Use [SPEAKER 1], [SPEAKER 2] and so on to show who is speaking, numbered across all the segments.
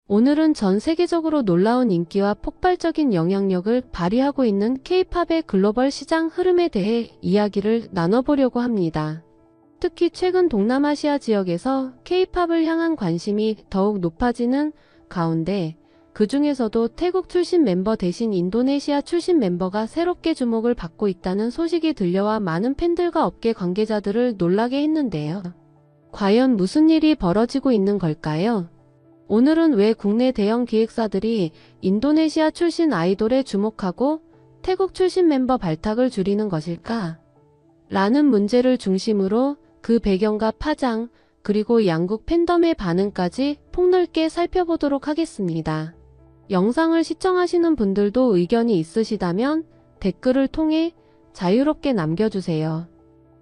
[SPEAKER 1] 오늘은 전 세계적으로 놀라운 인기와 폭발적인 영향력을 발휘하고 있는 K-팝의 글로벌 시장 흐름에 대해 이야기를 나눠보려고 합니다. 특히 최근 동남아시아 지역에서 K-팝을 향한 관심이 더욱 높아지는 가운데 그 중에서도 태국 출신 멤버 대신 인도네시아 출신 멤버가 새롭게 주목을 받고 있다는 소식이 들려와 많은 팬들과 업계 관계자들을 놀라게 했는데요. 과연 무슨 일이 벌어지고 있는 걸까요? 오늘은 왜 국내 대형 기획사들이 인도네시아 출신 아이돌에 주목하고 태국 출신 멤버 발탁을 줄이는 것일까? 라는 문제를 중심으로 그 배경과 파장, 그리고 양국 팬덤의 반응까지 폭넓게 살펴보도록 하겠습니다. 영상을 시청하시는 분들도 의견이 있으시다면 댓글을 통해 자유롭게 남겨주세요.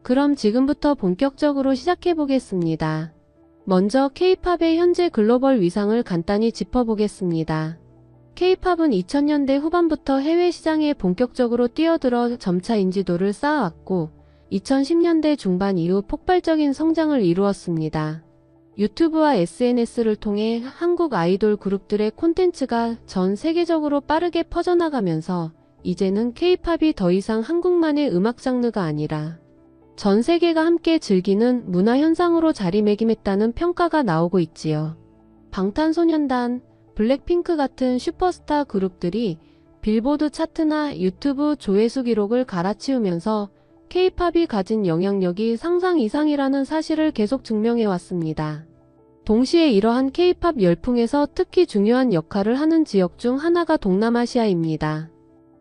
[SPEAKER 1] 그럼 지금부터 본격적으로 시작해보겠습니다. 먼저 K-팝의 현재 글로벌 위상을 간단히 짚어보겠습니다. K-팝은 2000년대 후반부터 해외 시장에 본격적으로 뛰어들어 점차 인지도를 쌓아왔고 2010년대 중반 이후 폭발적인 성장을 이루었습니다. 유튜브와 SNS를 통해 한국 아이돌 그룹들의 콘텐츠가 전 세계적으로 빠르게 퍼져나가면서 이제는 K-팝이 더 이상 한국만의 음악 장르가 아니라 전 세계가 함께 즐기는 문화 현상으로 자리매김했다는 평가가 나오고 있지요. 방탄소년단, 블랙핑크 같은 슈퍼스타 그룹들이 빌보드 차트나 유튜브 조회수 기록을 갈아치우면서 K-팝이 가진 영향력이 상상 이상이라는 사실을 계속 증명해왔습니다. 동시에 이러한 K-팝 열풍에서 특히 중요한 역할을 하는 지역 중 하나가 동남아시아입니다.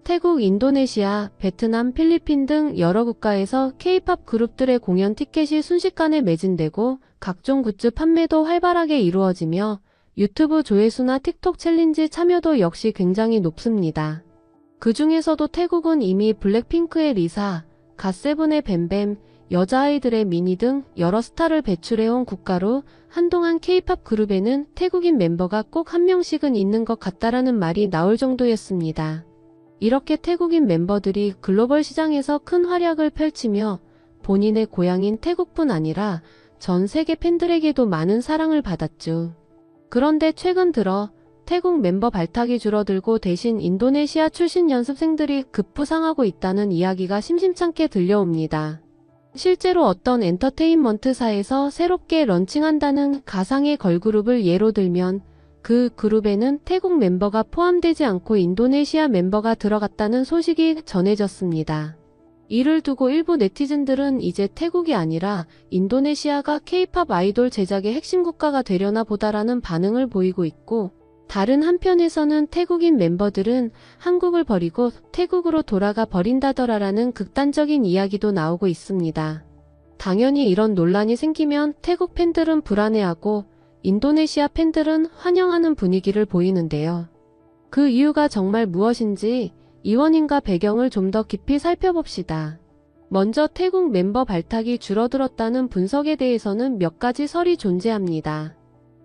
[SPEAKER 1] 태국, 인도네시아, 베트남, 필리핀 등 여러 국가에서 K-팝 그룹들의 공연 티켓이 순식간에 매진되고 각종 굿즈 판매도 활발하게 이루어지며 유튜브 조회수나 틱톡 챌린지 참여도 역시 굉장히 높습니다. 그 중에서도 태국은 이미 블랙핑크의 리사, 갓세븐의 뱀뱀, 여자아이들의 미니 등 여러 스타를 배출해온 국가로 한동안 K-팝 그룹에는 태국인 멤버가 꼭 한 명씩은 있는 것 같다라는 말이 나올 정도였습니다. 이렇게 태국인 멤버들이 글로벌 시장에서 큰 활약을 펼치며 본인의 고향인 태국뿐 아니라 전 세계 팬들에게도 많은 사랑을 받았죠. 그런데 최근 들어 태국 멤버 발탁이 줄어들고 대신 인도네시아 출신 연습생들이 급부상하고 있다는 이야기가 심심찮게 들려옵니다. 실제로 어떤 엔터테인먼트사에서 새롭게 런칭한다는 가상의 걸그룹을 예로 들면 그 그룹에는 태국 멤버가 포함되지 않고 인도네시아 멤버가 들어갔다는 소식이 전해졌습니다. 이를 두고 일부 네티즌들은 이제 태국이 아니라 인도네시아가 K-팝 아이돌 제작의 핵심 국가가 되려나 보다라는 반응을 보이고 있고, 다른 한편에서는 태국인 멤버들은 한국을 버리고 태국으로 돌아가 버린다더라라는 극단적인 이야기도 나오고 있습니다. 당연히 이런 논란이 생기면 태국 팬들은 불안해하고 인도네시아 팬들은 환영하는 분위기를 보이는데요. 그 이유가 정말 무엇인지 이 원인과 배경을 좀 더 깊이 살펴봅시다. 먼저 태국 멤버 발탁이 줄어들었다는 분석에 대해서는 몇 가지 설이 존재합니다.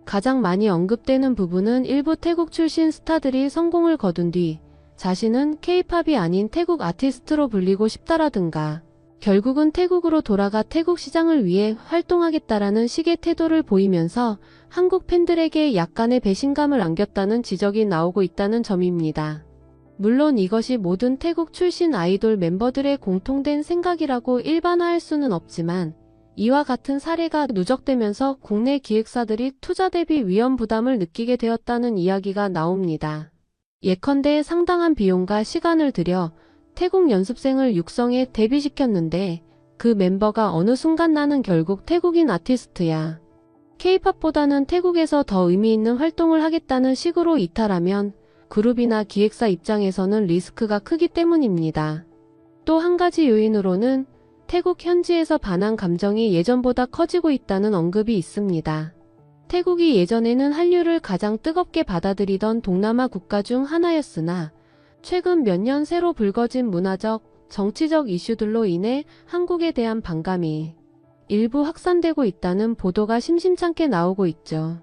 [SPEAKER 1] 가장 많이 언급되는 부분은 일부 태국 출신 스타들이 성공을 거둔 뒤 자신은 K-팝이 아닌 태국 아티스트로 불리고 싶다라든가 결국은 태국으로 돌아가 태국 시장을 위해 활동하겠다라는 식의 태도를 보이면서 한국 팬들에게 약간의 배신감을 안겼다는 지적이 나오고 있다는 점입니다. 물론 이것이 모든 태국 출신 아이돌 멤버들의 공통된 생각이라고 일반화할 수는 없지만 이와 같은 사례가 누적되면서 국내 기획사들이 투자 대비 위험 부담을 느끼게 되었다는 이야기가 나옵니다. 예컨대 상당한 비용과 시간을 들여 태국 연습생을 육성해 데뷔시켰는데 그 멤버가 어느 순간 나는 결국 태국인 아티스트야. K-팝보다는 태국에서 더 의미 있는 활동을 하겠다는 식으로 이탈하면 그룹이나 기획사 입장에서는 리스크가 크기 때문입니다. 또 한 가지 요인으로는 태국 현지에서 반한 감정이 예전보다 커지고 있다는 언급이 있습니다. 태국이 예전에는 한류를 가장 뜨겁게 받아들이던 동남아 국가 중 하나였으나 최근 몇 년 새로 불거진 문화적, 정치적 이슈들로 인해 한국에 대한 반감이 일부 확산되고 있다는 보도가 심심찮게 나오고 있죠.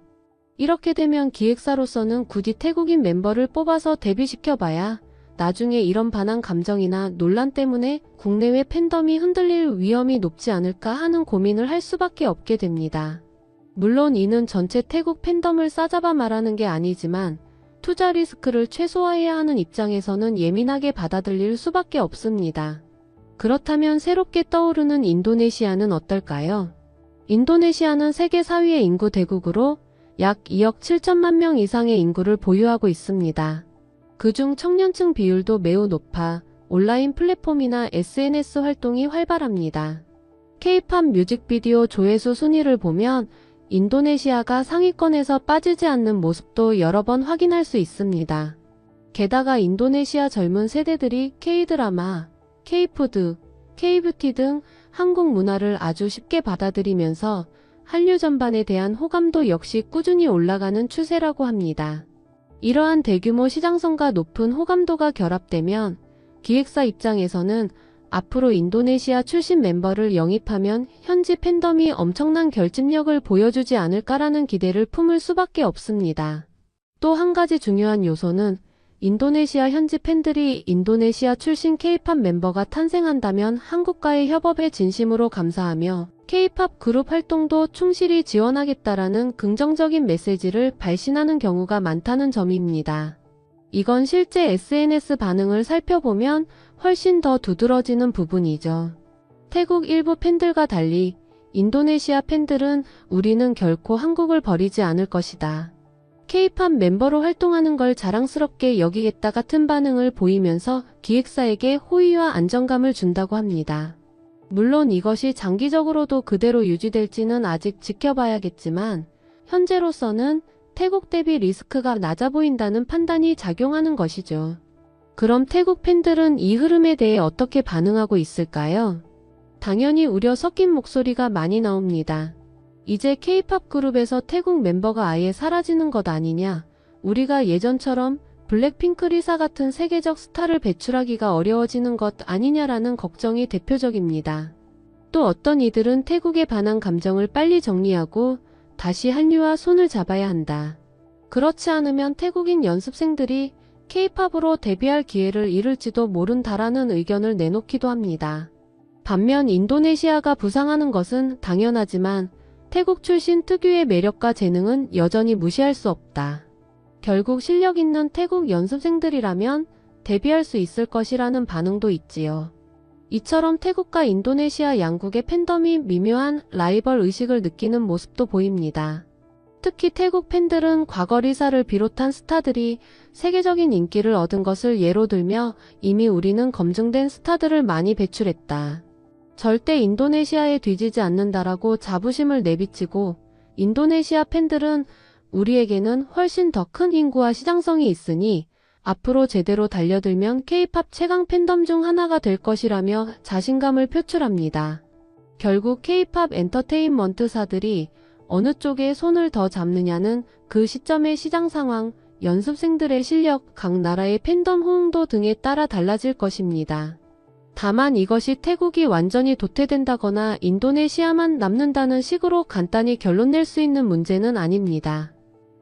[SPEAKER 1] 이렇게 되면 기획사로서는 굳이 태국인 멤버를 뽑아서 데뷔시켜봐야 나중에 이런 반한 감정이나 논란 때문에 국내외 팬덤이 흔들릴 위험이 높지 않을까 하는 고민을 할 수밖에 없게 됩니다. 물론 이는 전체 태국 팬덤을 싸잡아 말하는 게 아니지만 투자 리스크를 최소화해야 하는 입장에서는 예민하게 받아들일 수밖에 없습니다. 그렇다면 새롭게 떠오르는 인도네시아는 어떨까요? 인도네시아는 세계 4위의 인구 대국으로 약 2억 7천만 명 이상의 인구를 보유하고 있습니다. 그중 청년층 비율도 매우 높아 온라인 플랫폼이나 SNS 활동이 활발합니다. K-팝 뮤직비디오 조회수 순위를 보면 인도네시아가 상위권에서 빠지지 않는 모습도 여러 번 확인할 수 있습니다. 게다가 인도네시아 젊은 세대들이 K-드라마, K-푸드, K-뷰티 등 한국 문화를 아주 쉽게 받아들이면서 한류 전반에 대한 호감도 역시 꾸준히 올라가는 추세라고 합니다. 이러한 대규모 시장성과 높은 호감도가 결합되면 기획사 입장에서는 앞으로 인도네시아 출신 멤버를 영입하면 현지 팬덤이 엄청난 결집력을 보여주지 않을까라는 기대를 품을 수밖에 없습니다. 또 한 가지 중요한 요소는 인도네시아 현지 팬들이 인도네시아 출신 K-팝 멤버가 탄생한다면 한국과의 협업에 진심으로 감사하며 K-팝 그룹 활동도 충실히 지원하겠다라는 긍정적인 메시지를 발신하는 경우가 많다는 점입니다. 이건 실제 SNS 반응을 살펴보면 훨씬 더 두드러지는 부분이죠. 태국 일부 팬들과 달리 인도네시아 팬들은 우리는 결코 한국을 버리지 않을 것이다. K-팝 멤버로 활동하는 걸 자랑스럽게 여기겠다 같은 반응을 보이면서 기획사에게 호의와 안정감을 준다고 합니다. 물론 이것이 장기적으로도 그대로 유지될지는 아직 지켜봐야겠지만 현재로서는 태국 대비 리스크가 낮아 보인다는 판단이 작용하는 것이죠. 그럼 태국 팬들은 이 흐름에 대해 어떻게 반응하고 있을까요? 당연히 우려 섞인 목소리가 많이 나옵니다. 이제 K-팝 그룹에서 태국 멤버가 아예 사라지는 것 아니냐, 우리가 예전처럼 블랙핑크 리사 같은 세계적 스타를 배출하기가 어려워지는 것 아니냐라는 걱정이 대표적입니다. 또 어떤 이들은 태국에 반한 감정을 빨리 정리하고 다시 한류와 손을 잡아야 한다. 그렇지 않으면 태국인 연습생들이 K-팝으로 데뷔할 기회를 잃을지도 모른다라는 의견을 내놓기도 합니다. 반면 인도네시아가 부상하는 것은 당연하지만 태국 출신 특유의 매력과 재능은 여전히 무시할 수 없다. 결국 실력 있는 태국 연습생들이라면 데뷔할 수 있을 것이라는 반응도 있지요. 이처럼 태국과 인도네시아 양국의 팬덤이 미묘한 라이벌 의식을 느끼는 모습도 보입니다. 특히 태국 팬들은 과거 리사를 비롯한 스타들이 세계적인 인기를 얻은 것을 예로 들며 이미 우리는 검증된 스타들을 많이 배출했다. 절대 인도네시아에 뒤지지 않는다라고 자부심을 내비치고 인도네시아 팬들은 우리에게는 훨씬 더 큰 인구와 시장성이 있으니 앞으로 제대로 달려들면 K-팝 최강 팬덤 중 하나가 될 것이라며 자신감을 표출합니다. 결국 K-팝 엔터테인먼트사들이 어느 쪽에 손을 더 잡느냐는 그 시점의 시장 상황, 연습생들의 실력, 각 나라의 팬덤 호응도 등에 따라 달라질 것입니다. 다만 이것이 태국이 완전히 도태된다거나 인도네시아만 남는다는 식으로 간단히 결론 낼 수 있는 문제는 아닙니다.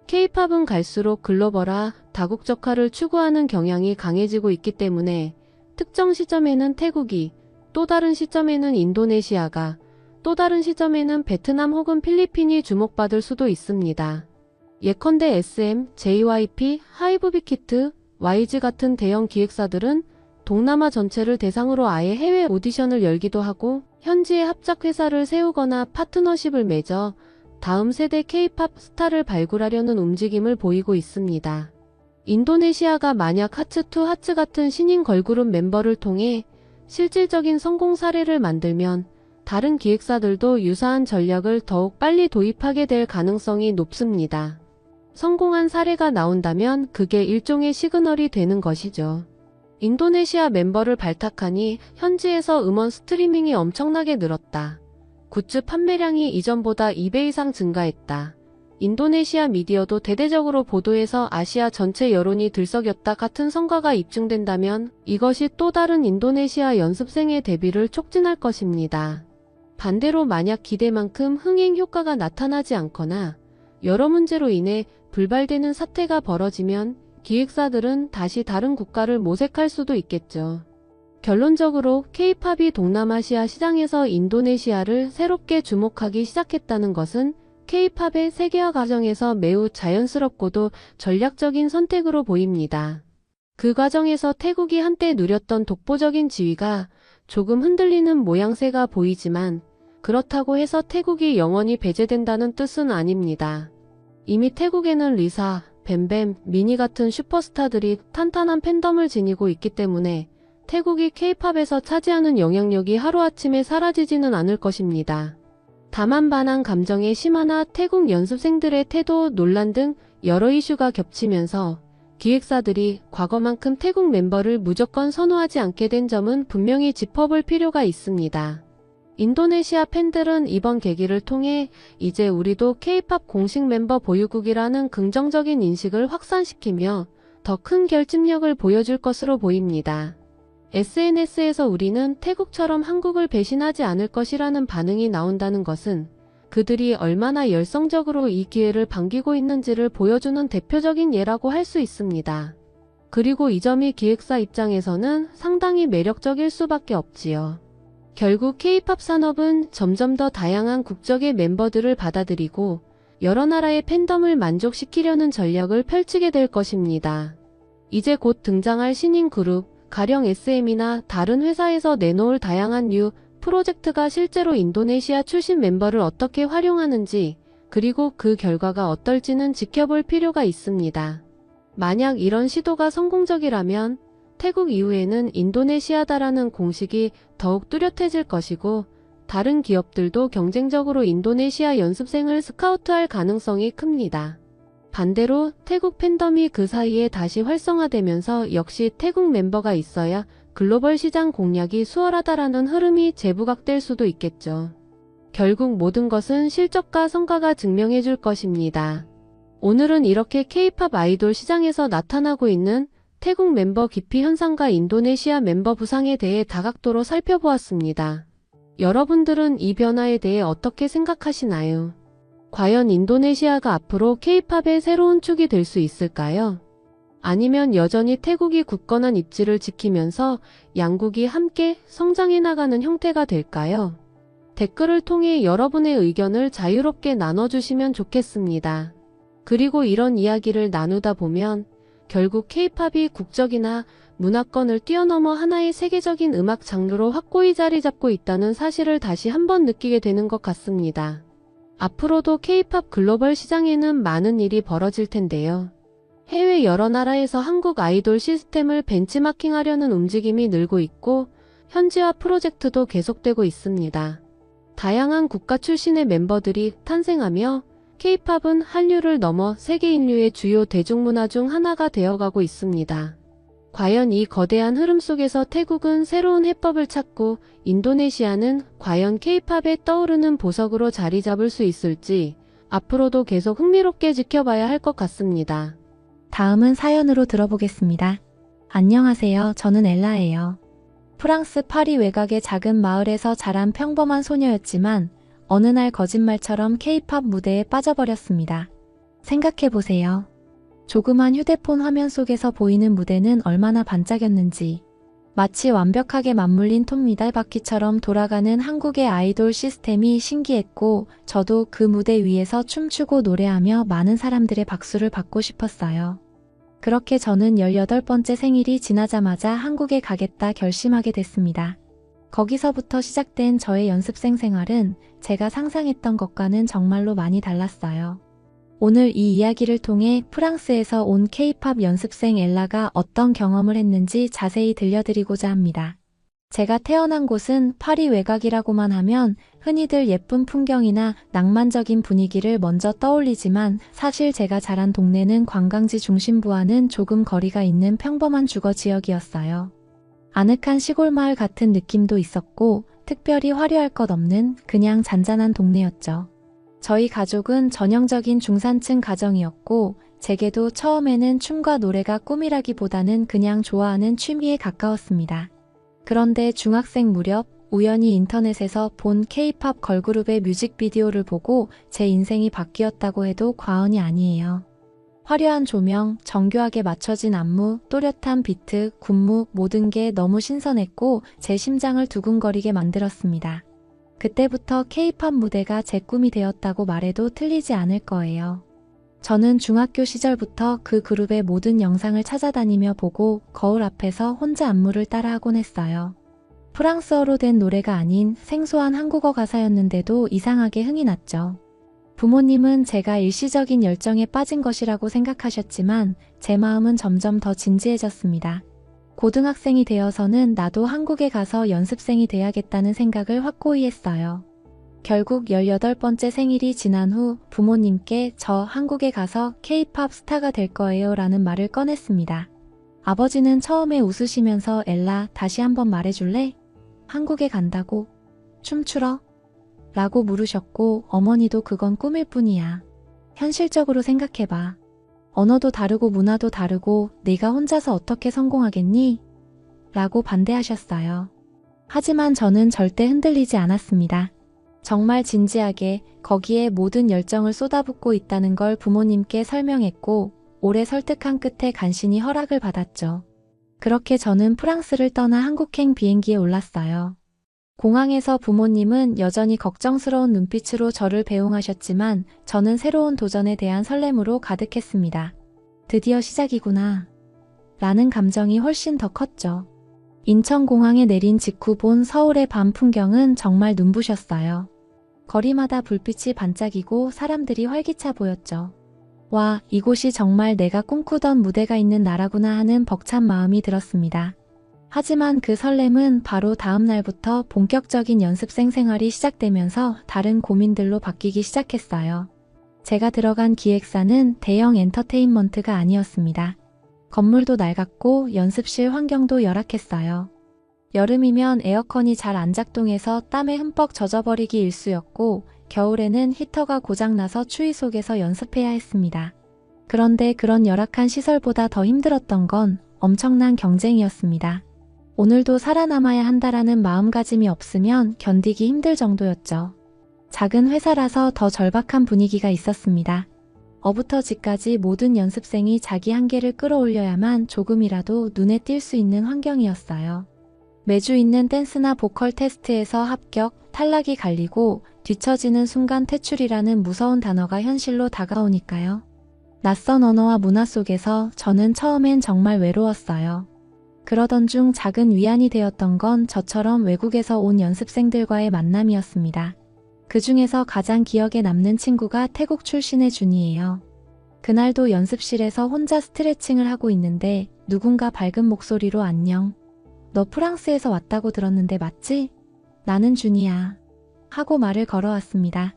[SPEAKER 1] K-팝은 갈수록 글로벌화, 다국적화를 추구하는 경향이 강해지고 있기 때문에 특정 시점에는 태국이, 또 다른 시점에는 인도네시아가, 또 다른 시점에는 베트남 혹은 필리핀이 주목받을 수도 있습니다. 예컨대 SM, JYP, 하이브 빅히트, YG 같은 대형 기획사들은 동남아 전체를 대상으로 아예 해외 오디션을 열기도 하고 현지에 합작회사를 세우거나 파트너십을 맺어 다음 세대 K-팝 스타를 발굴하려는 움직임을 보이고 있습니다. 인도네시아가 만약 하츠2 하츠 같은 신인 걸그룹 멤버를 통해 실질적인 성공 사례를 만들면 다른 기획사들도 유사한 전략을 더욱 빨리 도입하게 될 가능성이 높습니다. 성공한 사례가 나온다면 그게 일종의 시그널이 되는 것이죠. 인도네시아 멤버를 발탁하니 현지에서 음원 스트리밍이 엄청나게 늘었다. 굿즈 판매량이 이전보다 2배 이상 증가했다. 인도네시아 미디어도 대대적으로 보도해서 아시아 전체 여론이 들썩였다 같은 성과가 입증된다면 이것이 또 다른 인도네시아 연습생의 데뷔를 촉진할 것입니다. 반대로 만약 기대만큼 흥행 효과가 나타나지 않거나 여러 문제로 인해 불발되는 사태가 벌어지면 기획사들은 다시 다른 국가를 모색할 수도 있겠죠. 결론적으로 K-팝이 동남아시아 시장에서 인도네시아를 새롭게 주목하기 시작했다는 것은 K-팝의 세계화 과정에서 매우 자연스럽고도 전략적인 선택으로 보입니다. 그 과정에서 태국이 한때 누렸던 독보적인 지위가 조금 흔들리는 모양새가 보이지만 그렇다고 해서 태국이 영원히 배제된다는 뜻은 아닙니다. 이미 태국에는 리사, 뱀뱀, 미니 같은 슈퍼스타들이 탄탄한 팬덤을 지니고 있기 때문에 태국이 K-팝에서 차지하는 영향력이 하루아침에 사라지지는 않을 것입니다. 다만 반한 감정의 심화나 태국 연습생들의 태도 논란 등 여러 이슈가 겹치면서 기획사들이 과거만큼 태국 멤버를 무조건 선호하지 않게 된 점은 분명히 짚어볼 필요가 있습니다. 인도네시아 팬들은 이번 계기를 통해 이제 우리도 K-팝 공식 멤버 보유국이라는 긍정적인 인식을 확산시키며 더 큰 결집력을 보여줄 것으로 보입니다. SNS에서 우리는 태국처럼 한국을 배신하지 않을 것이라는 반응이 나온다는 것은 그들이 얼마나 열성적으로 이 기회를 반기고 있는지를 보여주는 대표적인 예라고 할 수 있습니다. 그리고 이 점이 기획사 입장에서는 상당히 매력적일 수밖에 없지요. 결국 K-팝 산업은 점점 더 다양한 국적의 멤버들을 받아들이고 여러 나라의 팬덤을 만족시키려는 전략을 펼치게 될 것입니다. 이제 곧 등장할 신인 그룹, 가령 SM이나 다른 회사에서 내놓을 다양한 뉴 프로젝트가 실제로 인도네시아 출신 멤버를 어떻게 활용하는지, 그리고 그 결과가 어떨지는 지켜볼 필요가 있습니다. 만약 이런 시도가 성공적이라면 태국 이후에는 인도네시아다라는 공식이 더욱 뚜렷해질 것이고 다른 기업들도 경쟁적으로 인도네시아 연습생을 스카우트할 가능성이 큽니다. 반대로 태국 팬덤이 그 사이에 다시 활성화되면서 역시 태국 멤버가 있어야 글로벌 시장 공략이 수월하다라는 흐름이 재부각될 수도 있겠죠. 결국 모든 것은 실적과 성과가 증명해줄 것입니다. 오늘은 이렇게 K-팝 아이돌 시장에서 나타나고 있는 태국 멤버 기피 현상과 인도네시아 멤버 부상에 대해 다각도로 살펴보았습니다. 여러분들은 이 변화에 대해 어떻게 생각하시나요? 과연 인도네시아가 앞으로 K-팝의 새로운 축이 될 수 있을까요? 아니면 여전히 태국이 굳건한 입지를 지키면서 양국이 함께 성장해 나가는 형태가 될까요? 댓글을 통해 여러분의 의견을 자유롭게 나눠주시면 좋겠습니다. 그리고 이런 이야기를 나누다 보면 결국 K-팝이 국적이나 문화권을 뛰어넘어 하나의 세계적인 음악 장르로 확고히 자리 잡고 있다는 사실을 다시 한번 느끼게 되는 것 같습니다. 앞으로도 K-팝 글로벌 시장에는 많은 일이 벌어질 텐데요. 해외 여러 나라에서 한국 아이돌 시스템을 벤치마킹하려는 움직임이 늘고 있고 현지화 프로젝트도 계속되고 있습니다. 다양한 국가 출신의 멤버들이 탄생하며 K-팝은 한류를 넘어 세계 인류의 주요 대중문화 중 하나가 되어가고 있습니다. 과연 이 거대한 흐름 속에서 태국은 새로운 해법을 찾고 인도네시아는 과연 K-팝에 떠오르는 보석으로 자리 잡을 수 있을지 앞으로도 계속 흥미롭게 지켜봐야 할 것 같습니다.
[SPEAKER 2] 다음은 사연으로 들어보겠습니다. 안녕하세요. 저는 엘라예요. 프랑스 파리 외곽의 작은 마을에서 자란 평범한 소녀였지만 어느 날 거짓말처럼 K-팝 무대에 빠져버렸습니다. 생각해보세요. 조그만 휴대폰 화면 속에서 보이는 무대는 얼마나 반짝였는지. 마치 완벽하게 맞물린 톱니달바퀴처럼 돌아가는 한국의 아이돌 시스템이 신기했고 저도 그 무대 위에서 춤추고 노래하며 많은 사람들의 박수를 받고 싶었어요. 그렇게 저는 18번째 생일이 지나자마자 한국에 가겠다 결심하게 됐습니다. 거기서부터 시작된 저의 연습생 생활은 제가 상상했던 것과는 정말로 많이 달랐어요. 오늘 이 이야기를 통해 프랑스에서 온 K-팝 연습생 엘라가 어떤 경험을 했는지 자세히 들려드리고자 합니다. 제가 태어난 곳은 파리 외곽이라고만 하면 흔히들 예쁜 풍경이나 낭만적인 분위기를 먼저 떠올리지만 사실 제가 자란 동네는 관광지 중심부와는 조금 거리가 있는 평범한 주거 지역이었어요. 아늑한 시골 마을 같은 느낌도 있었고 특별히 화려할 것 없는 그냥 잔잔한 동네였죠. 저희 가족은 전형적인 중산층 가정이었고 제게도 처음에는 춤과 노래가 꿈이라기보다는 그냥 좋아하는 취미에 가까웠습니다. 그런데 중학생 무렵 우연히 인터넷에서 본 K-팝 걸그룹의 뮤직비디오를 보고 제 인생이 바뀌었다고 해도 과언이 아니에요. 화려한 조명, 정교하게 맞춰진 안무, 또렷한 비트, 군무 모든 게 너무 신선했고 제 심장을 두근거리게 만들었습니다. 그때부터 K-팝 무대가 제 꿈이 되었다고 말해도 틀리지 않을 거예요. 저는 중학교 시절부터 그 그룹의 모든 영상을 찾아다니며 보고 거울 앞에서 혼자 안무를 따라하곤 했어요. 프랑스어로 된 노래가 아닌 생소한 한국어 가사였는데도 이상하게 흥이 났죠. 부모님은 제가 일시적인 열정에 빠진 것이라고 생각하셨지만 제 마음은 점점 더 진지해졌습니다. 고등학생이 되어서는 나도 한국에 가서 연습생이 돼야겠다는 생각을 확고히 했어요. 결국 18번째 생일이 지난 후 부모님께 저 한국에 가서 K-팝 스타가 될 거예요 라는 말을 꺼냈습니다. 아버지는 처음에 웃으시면서 엘라 다시 한번 말해줄래? 한국에 간다고? 춤추러? 라고 물으셨고 어머니도 그건 꿈일 뿐이야. 현실적으로 생각해봐. 언어도 다르고 문화도 다르고 네가 혼자서 어떻게 성공하겠니? 라고 반대하셨어요. 하지만 저는 절대 흔들리지 않았습니다. 정말 진지하게 거기에 모든 열정을 쏟아붓고 있다는 걸 부모님께 설명했고 오래 설득한 끝에 간신히 허락을 받았죠. 그렇게 저는 프랑스를 떠나 한국행 비행기에 올랐어요. 공항에서 부모님은 여전히 걱정스러운 눈빛으로 저를 배웅하셨지만 저는 새로운 도전에 대한 설렘으로 가득했습니다. 드디어 시작이구나. 라는 감정이 훨씬 더 컸죠. 인천공항에 내린 직후 본 서울의 밤 풍경은 정말 눈부셨어요. 거리마다 불빛이 반짝이고 사람들이 활기차 보였죠. 와, 이곳이 정말 내가 꿈꾸던 무대가 있는 나라구나 하는 벅찬 마음이 들었습니다. 하지만 그 설렘은 바로 다음 날부터 본격적인 연습생 생활이 시작되면서 다른 고민들로 바뀌기 시작했어요. 제가 들어간 기획사는 대형 엔터테인먼트가 아니었습니다. 건물도 낡았고 연습실 환경도 열악했어요. 여름이면 에어컨이 잘 안 작동해서 땀에 흠뻑 젖어버리기 일쑤였고 겨울에는 히터가 고장나서 추위 속에서 연습해야 했습니다. 그런데 그런 열악한 시설보다 더 힘들었던 건 엄청난 경쟁이었습니다. 오늘도 살아남아야 한다라는 마음가짐이 없으면 견디기 힘들 정도였죠. 작은 회사라서 더 절박한 분위기가 있었습니다. 어부터 지까지 모든 연습생이 자기 한계를 끌어올려야만 조금이라도 눈에 띌 수 있는 환경이었어요. 매주 있는 댄스나 보컬 테스트에서 합격, 탈락이 갈리고 뒤처지는 순간 퇴출이라는 무서운 단어가 현실로 다가오니까요. 낯선 언어와 문화 속에서 저는 처음엔 정말 외로웠어요. 그러던 중 작은 위안이 되었던 건 저처럼 외국에서 온 연습생들과의 만남이었습니다. 그 중에서 가장 기억에 남는 친구가 태국 출신의 준이에요. 그날도 연습실에서 혼자 스트레칭을 하고 있는데 누군가 밝은 목소리로 안녕. 너 프랑스에서 왔다고 들었는데 맞지? 나는 준이야. 하고 말을 걸어왔습니다.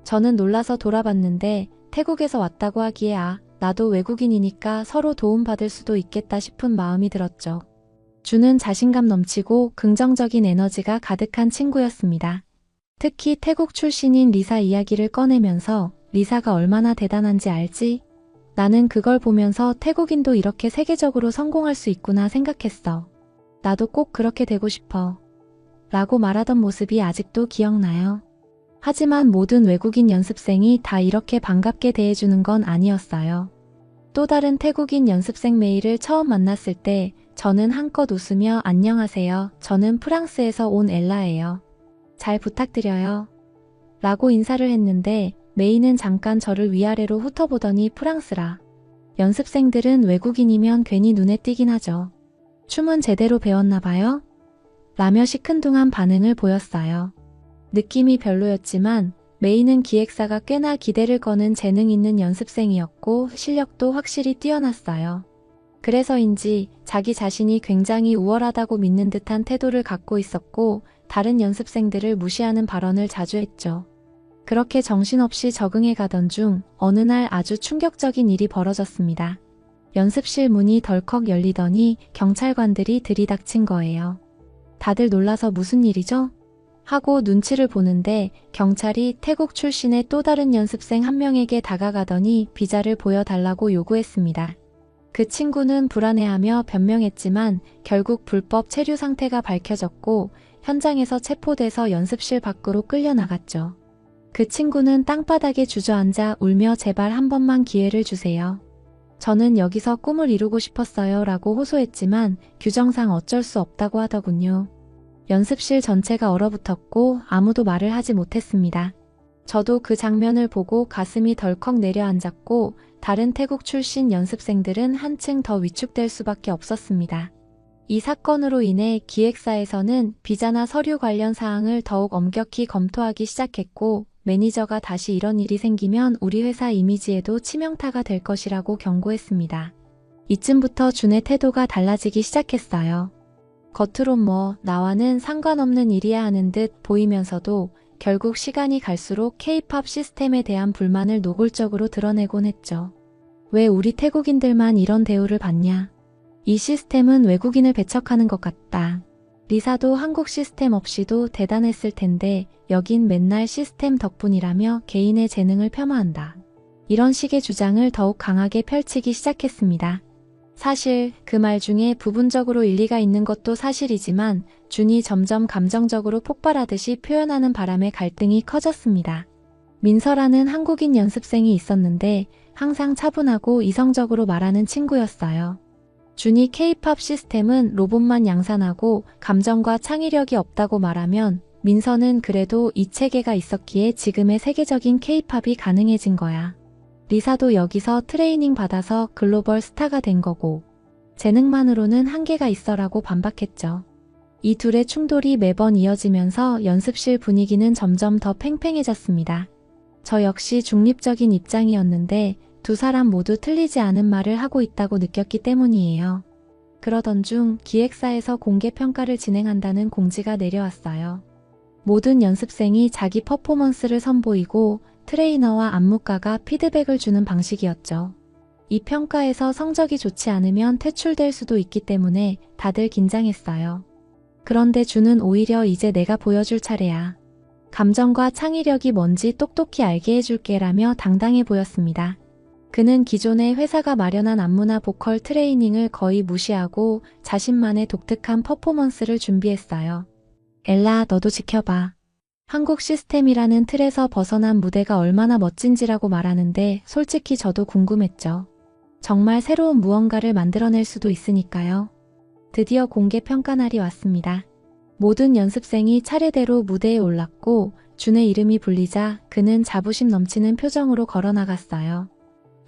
[SPEAKER 2] 저는 놀라서 돌아봤는데 태국에서 왔다고 하기에 나도 외국인이니까 서로 도움받을 수도 있겠다 싶은 마음이 들었죠. 준은 자신감 넘치고 긍정적인 에너지가 가득한 친구였습니다. 특히 태국 출신인 리사 이야기를 꺼내면서 리사가 얼마나 대단한지 알지? 나는 그걸 보면서 태국인도 이렇게 세계적으로 성공할 수 있구나 생각했어. 나도 꼭 그렇게 되고 싶어. 라고 말하던 모습이 아직도 기억나요. 하지만 모든 외국인 연습생이 다 이렇게 반갑게 대해주는 건 아니었어요. 또 다른 태국인 연습생 메이를 처음 만났을 때 저는 한껏 웃으며 안녕하세요. 저는 프랑스에서 온 엘라예요. 잘 부탁드려요. 라고 인사를 했는데 메이는 잠깐 저를 위아래로 훑어보더니 프랑스라. 연습생들은 외국인이면 괜히 눈에 띄긴 하죠. 춤은 제대로 배웠나 봐요? 라며 시큰둥한 반응을 보였어요. 느낌이 별로였지만 메이는 기획사가 꽤나 기대를 거는 재능 있는 연습생이었고 실력도 확실히 뛰어났어요. 그래서인지 자기 자신이 굉장히 우월하다고 믿는 듯한 태도를 갖고 있었고 다른 연습생들을 무시하는 발언을 자주 했죠. 그렇게 정신없이 적응해 가던 중 어느 날 아주 충격적인 일이 벌어졌습니다. 연습실 문이 덜컥 열리더니 경찰관들이 들이닥친 거예요. 다들 놀라서 무슨 일이죠? 하고 눈치를 보는데 경찰이 태국 출신의 또 다른 연습생 한 명에게 다가가더니 비자를 보여달라고 요구했습니다. 그 친구는 불안해하며 변명했지만 결국 불법 체류 상태가 밝혀졌고 현장에서 체포돼서 연습실 밖으로 끌려나갔죠. 그 친구는 땅바닥에 주저앉아 울며 제발 한 번만 기회를 주세요. 저는 여기서 꿈을 이루고 싶었어요 라고 호소했지만 규정상 어쩔 수 없다고 하더군요. 연습실 전체가 얼어붙었고 아무도 말을 하지 못했습니다. 저도 그 장면을 보고 가슴이 덜컥 내려앉았고 다른 태국 출신 연습생들은 한층 더 위축될 수밖에 없었습니다. 이 사건으로 인해 기획사에서는 비자나 서류 관련 사항을 더욱 엄격히 검토하기 시작했고 매니저가 다시 이런 일이 생기면 우리 회사 이미지에도 치명타가 될 것이라고 경고했습니다. 이쯤부터 준의 태도가 달라지기 시작했어요. 겉으론 나와는 상관없는 일이야 하는 듯 보이면서도 결국 시간이 갈수록 K-팝 시스템에 대한 불만을 노골적으로 드러내곤 했죠. 왜 우리 태국인들만 이런 대우를 받냐? 이 시스템은 외국인을 배척하는 것 같다. 리사도 한국 시스템 없이도 대단했을 텐데 여긴 맨날 시스템 덕분이라며 개인의 재능을 폄하한다. 이런 식의 주장을 더욱 강하게 펼치기 시작했습니다. 사실 그 말 중에 부분적으로 일리가 있는 것도 사실이지만 준이 점점 감정적으로 폭발하듯이 표현하는 바람에 갈등이 커졌습니다. 민서라는 한국인 연습생이 있었는데 항상 차분하고 이성적으로 말하는 친구였어요. 준이 K-팝 시스템은 로봇만 양산하고 감정과 창의력이 없다고 말하면 민서는 그래도 이 체계가 있었기에 지금의 세계적인 K-팝이 가능해진 거야. 리사도 여기서 트레이닝 받아서 글로벌 스타가 된 거고 재능만으로는 한계가 있어라고 반박했죠. 이 둘의 충돌이 매번 이어지면서 연습실 분위기는 점점 더 팽팽해졌습니다. 저 역시 중립적인 입장이었는데 두 사람 모두 틀리지 않은 말을 하고 있다고 느꼈기 때문이에요. 그러던 중 기획사에서 공개 평가를 진행한다는 공지가 내려왔어요. 모든 연습생이 자기 퍼포먼스를 선보이고 트레이너와 안무가가 피드백을 주는 방식이었죠. 이 평가에서 성적이 좋지 않으면 퇴출될 수도 있기 때문에 다들 긴장했어요. 그런데 준은 오히려 이제 내가 보여줄 차례야. 감정과 창의력이 뭔지 똑똑히 알게 해줄게라며 당당해 보였습니다. 그는 기존의 회사가 마련한 안무나 보컬 트레이닝을 거의 무시하고 자신만의 독특한 퍼포먼스를 준비했어요. 엘라, 너도 지켜봐. 한국 시스템이라는 틀에서 벗어난 무대가 얼마나 멋진지라고 말하는데 솔직히 저도 궁금했죠. 정말 새로운 무언가를 만들어낼 수도 있으니까요. 드디어 공개 평가 날이 왔습니다. 모든 연습생이 차례대로 무대에 올랐고 준의 이름이 불리자 그는 자부심 넘치는 표정으로 걸어나갔어요.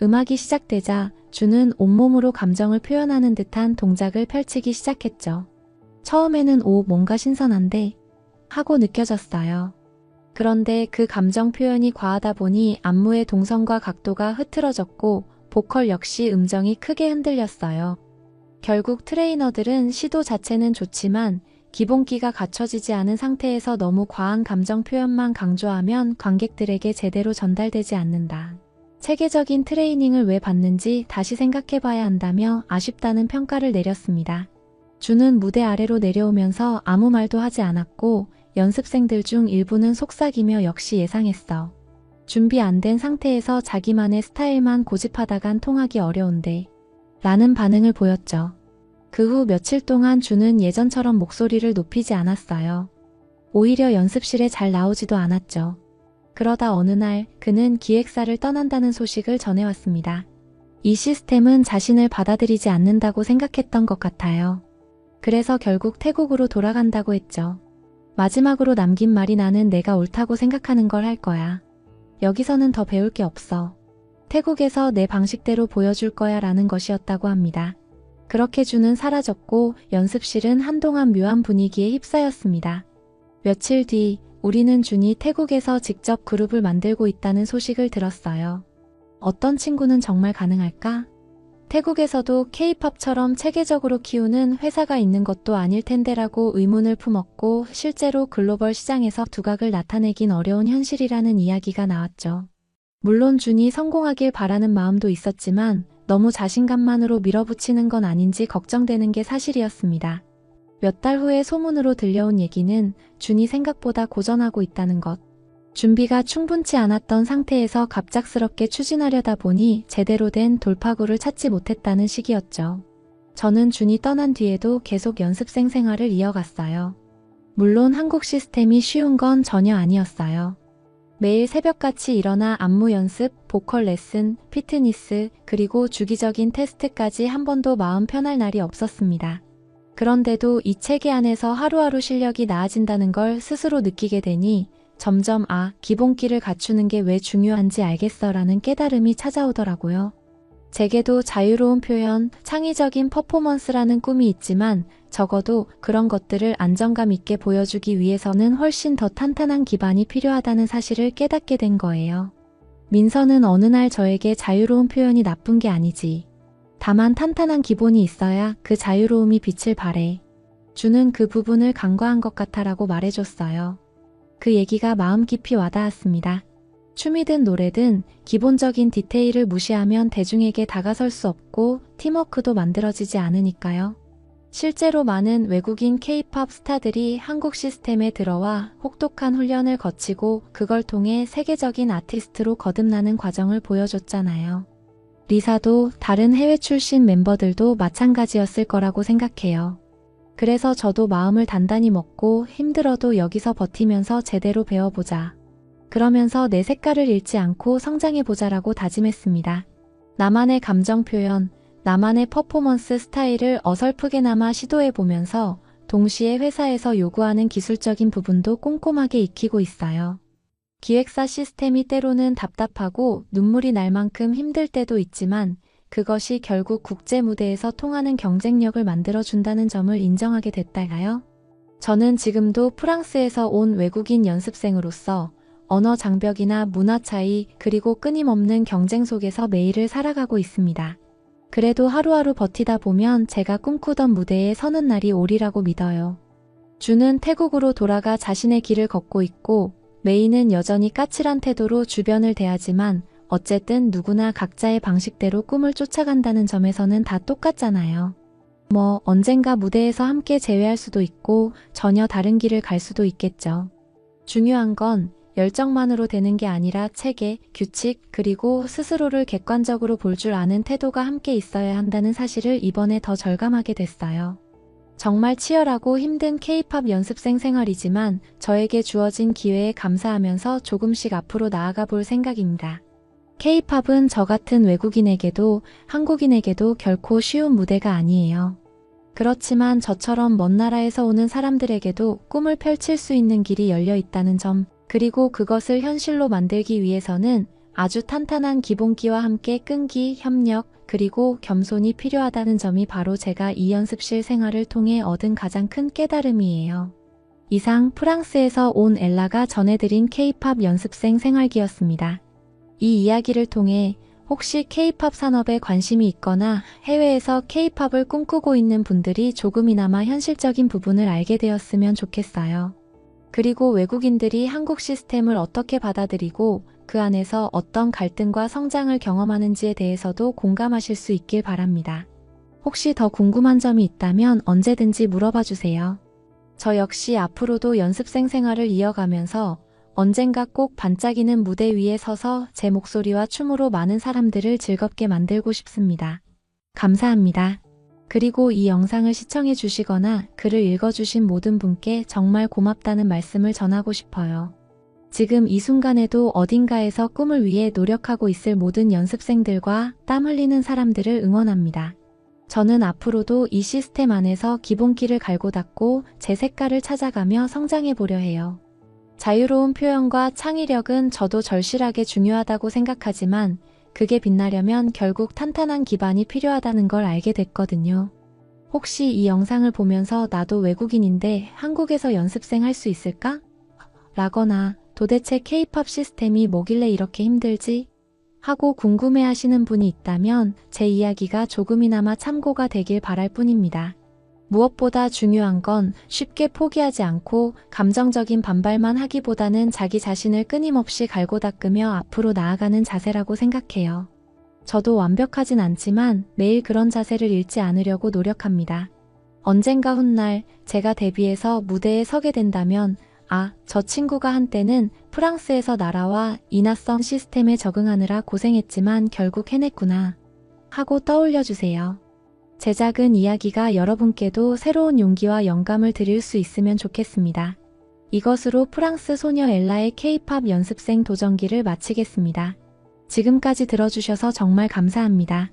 [SPEAKER 2] 음악이 시작되자 준은 온몸으로 감정을 표현하는 듯한 동작을 펼치기 시작했죠. 처음에는 뭔가 신선한데 하고 느껴졌어요. 그런데 그 감정 표현이 과하다 보니 안무의 동선과 각도가 흐트러졌고 보컬 역시 음정이 크게 흔들렸어요. 결국 트레이너들은 시도 자체는 좋지만 기본기가 갖춰지지 않은 상태에서 너무 과한 감정 표현만 강조하면 관객들에게 제대로 전달되지 않는다. 체계적인 트레이닝을 왜 받는지 다시 생각해봐야 한다며 아쉽다는 평가를 내렸습니다. 준은 무대 아래로 내려오면서 아무 말도 하지 않았고 연습생들 중 일부는 속삭이며 역시 예상했어. 준비 안 된 상태에서 자기만의 스타일만 고집하다간 통하기 어려운데 라는 반응을 보였죠. 그 후 며칠 동안 준은 예전처럼 목소리를 높이지 않았어요. 오히려 연습실에 잘 나오지도 않았죠. 그러다 어느 날 그는 기획사를 떠난다는 소식을 전해왔습니다. 이 시스템은 자신을 받아들이지 않는다고 생각했던 것 같아요. 그래서 결국 태국으로 돌아간다고 했죠. 마지막으로 남긴 말이 나는 내가 옳다고 생각하는 걸 할 거야. 여기서는 더 배울 게 없어. 태국에서 내 방식대로 보여줄 거야 라는 것이었다고 합니다. 그렇게 준은 사라졌고 연습실은 한동안 묘한 분위기에 휩싸였습니다. 며칠 뒤 우리는 준이 태국에서 직접 그룹을 만들고 있다는 소식을 들었어요. 어떤 친구는 정말 가능할까? 태국에서도 K-팝처럼 체계적으로 키우는 회사가 있는 것도 아닐 텐데라고 의문을 품었고 실제로 글로벌 시장에서 두각을 나타내긴 어려운 현실이라는 이야기가 나왔죠. 물론 준이 성공하길 바라는 마음도 있었지만 너무 자신감만으로 밀어붙이는 건 아닌지 걱정되는 게 사실이었습니다. 몇 달 후에 소문으로 들려온 얘기는 준이 생각보다 고전하고 있다는 것. 준비가 충분치 않았던 상태에서 갑작스럽게 추진하려다 보니 제대로 된 돌파구를 찾지 못했다는 시기였죠. 저는 준이 떠난 뒤에도 계속 연습생 생활을 이어갔어요. 물론 한국 시스템이 쉬운 건 전혀 아니었어요. 매일 새벽같이 일어나 안무 연습, 보컬 레슨, 피트니스, 그리고 주기적인 테스트까지 한 번도 마음 편할 날이 없었습니다. 그런데도 이 체계 안에서 하루하루 실력이 나아진다는 걸 스스로 느끼게 되니 점점 기본기를 갖추는 게 왜 중요한지 알겠어라는 깨달음이 찾아오더라고요. 제게도 자유로운 표현, 창의적인 퍼포먼스라는 꿈이 있지만 적어도 그런 것들을 안정감 있게 보여주기 위해서는 훨씬 더 탄탄한 기반이 필요하다는 사실을 깨닫게 된 거예요. 민서는 어느 날 저에게 자유로운 표현이 나쁜 게 아니지. 다만 탄탄한 기본이 있어야 그 자유로움이 빛을 발해. 주는 그 부분을 간과한 것 같아라고 말해줬어요. 그 얘기가 마음 깊이 와닿았습니다. 춤이든 노래든 기본적인 디테일을 무시하면 대중에게 다가설 수 없고 팀워크도 만들어지지 않으니까요. 실제로 많은 외국인 K-팝 스타들이 한국 시스템에 들어와 혹독한 훈련을 거치고 그걸 통해 세계적인 아티스트로 거듭나는 과정을 보여줬잖아요. 리사도 다른 해외 출신 멤버들도 마찬가지였을 거라고 생각해요. 그래서 저도 마음을 단단히 먹고 힘들어도 여기서 버티면서 제대로 배워보자. 그러면서 내 색깔을 잃지 않고 성장해보자라고 다짐했습니다. 나만의 감정 표현, 나만의 퍼포먼스 스타일을 어설프게나마 시도해보면서 동시에 회사에서 요구하는 기술적인 부분도 꼼꼼하게 익히고 있어요. 기획사 시스템이 때로는 답답하고 눈물이 날 만큼 힘들 때도 있지만 그것이 결국 국제 무대에서 통하는 경쟁력을 만들어준다는 점을 인정하게 됐달까요? 저는 지금도 프랑스에서 온 외국인 연습생으로서 언어 장벽이나 문화 차이 그리고 끊임없는 경쟁 속에서 매일을 살아가고 있습니다. 그래도 하루하루 버티다 보면 제가 꿈꾸던 무대에 서는 날이 오리라고 믿어요. 주는 태국으로 돌아가 자신의 길을 걷고 있고 메이는 여전히 까칠한 태도로 주변을 대하지만 어쨌든 누구나 각자의 방식대로 꿈을 쫓아간다는 점에서는 다 똑같잖아요. 언젠가 무대에서 함께 재회할 수도 있고 전혀 다른 길을 갈 수도 있겠죠. 중요한 건 열정만으로 되는 게 아니라 체계, 규칙, 그리고 스스로를 객관적으로 볼 줄 아는 태도가 함께 있어야 한다는 사실을 이번에 더 절감하게 됐어요. 정말 치열하고 힘든 K-팝 연습생 생활이지만 저에게 주어진 기회에 감사하면서 조금씩 앞으로 나아가 볼 생각입니다. K-팝은 저 같은 외국인에게도 한국인에게도 결코 쉬운 무대가 아니에요. 그렇지만 저처럼 먼 나라에서 오는 사람들에게도 꿈을 펼칠 수 있는 길이 열려 있다는 점, 그리고 그것을 현실로 만들기 위해서는 아주 탄탄한 기본기와 함께 끈기, 협력, 그리고 겸손이 필요하다는 점이 바로 제가 이 연습실 생활을 통해 얻은 가장 큰 깨달음이에요. 이상 프랑스에서 온 엘라가 전해드린 K-팝 연습생 생활기였습니다. 이 이야기를 통해 혹시 K-팝 산업에 관심이 있거나 해외에서 K-팝을 꿈꾸고 있는 분들이 조금이나마 현실적인 부분을 알게 되었으면 좋겠어요. 그리고 외국인들이 한국 시스템을 어떻게 받아들이고 그 안에서 어떤 갈등과 성장을 경험하는지에 대해서도 공감하실 수 있길 바랍니다. 혹시 더 궁금한 점이 있다면 언제든지 물어봐 주세요. 저 역시 앞으로도 연습생 생활을 이어가면서 언젠가 꼭 반짝이는 무대 위에 서서 제 목소리와 춤으로 많은 사람들을 즐겁게 만들고 싶습니다. 감사합니다. 그리고 이 영상을 시청해 주시거나 글을 읽어주신 모든 분께 정말 고맙다는 말씀을 전하고 싶어요. 지금 이 순간에도 어딘가에서 꿈을 위해 노력하고 있을 모든 연습생들과 땀 흘리는 사람들을 응원합니다. 저는 앞으로도 이 시스템 안에서 기본기를 갈고 닦고 제 색깔을 찾아가며 성장해 보려 해요. 자유로운 표현과 창의력은 저도 절실하게 중요하다고 생각하지만 그게 빛나려면 결국 탄탄한 기반이 필요하다는 걸 알게 됐거든요. 혹시 이 영상을 보면서 나도 외국인인데 한국에서 연습생 할 수 있을까? 라거나 도대체 K-팝 시스템이 뭐길래 이렇게 힘들지? 하고 궁금해하시는 분이 있다면 제 이야기가 조금이나마 참고가 되길 바랄 뿐입니다. 무엇보다 중요한 건 쉽게 포기하지 않고 감정적인 반발만 하기보다는 자기 자신을 끊임없이 갈고 닦으며 앞으로 나아가는 자세라고 생각해요. 저도 완벽하진 않지만 매일 그런 자세를 잃지 않으려고 노력합니다. 언젠가 훗날 제가 데뷔해서 무대에 서게 된다면 저 친구가 한때는 프랑스에서 날아와 인하성 시스템에 적응하느라 고생했지만 결국 해냈구나 하고 떠올려주세요. 제 작은 이야기가 여러분께도 새로운 용기와 영감을 드릴 수 있으면 좋겠습니다. 이것으로 프랑스 소녀 엘라의 K-팝 연습생 도전기를 마치겠습니다. 지금까지 들어주셔서 정말 감사합니다.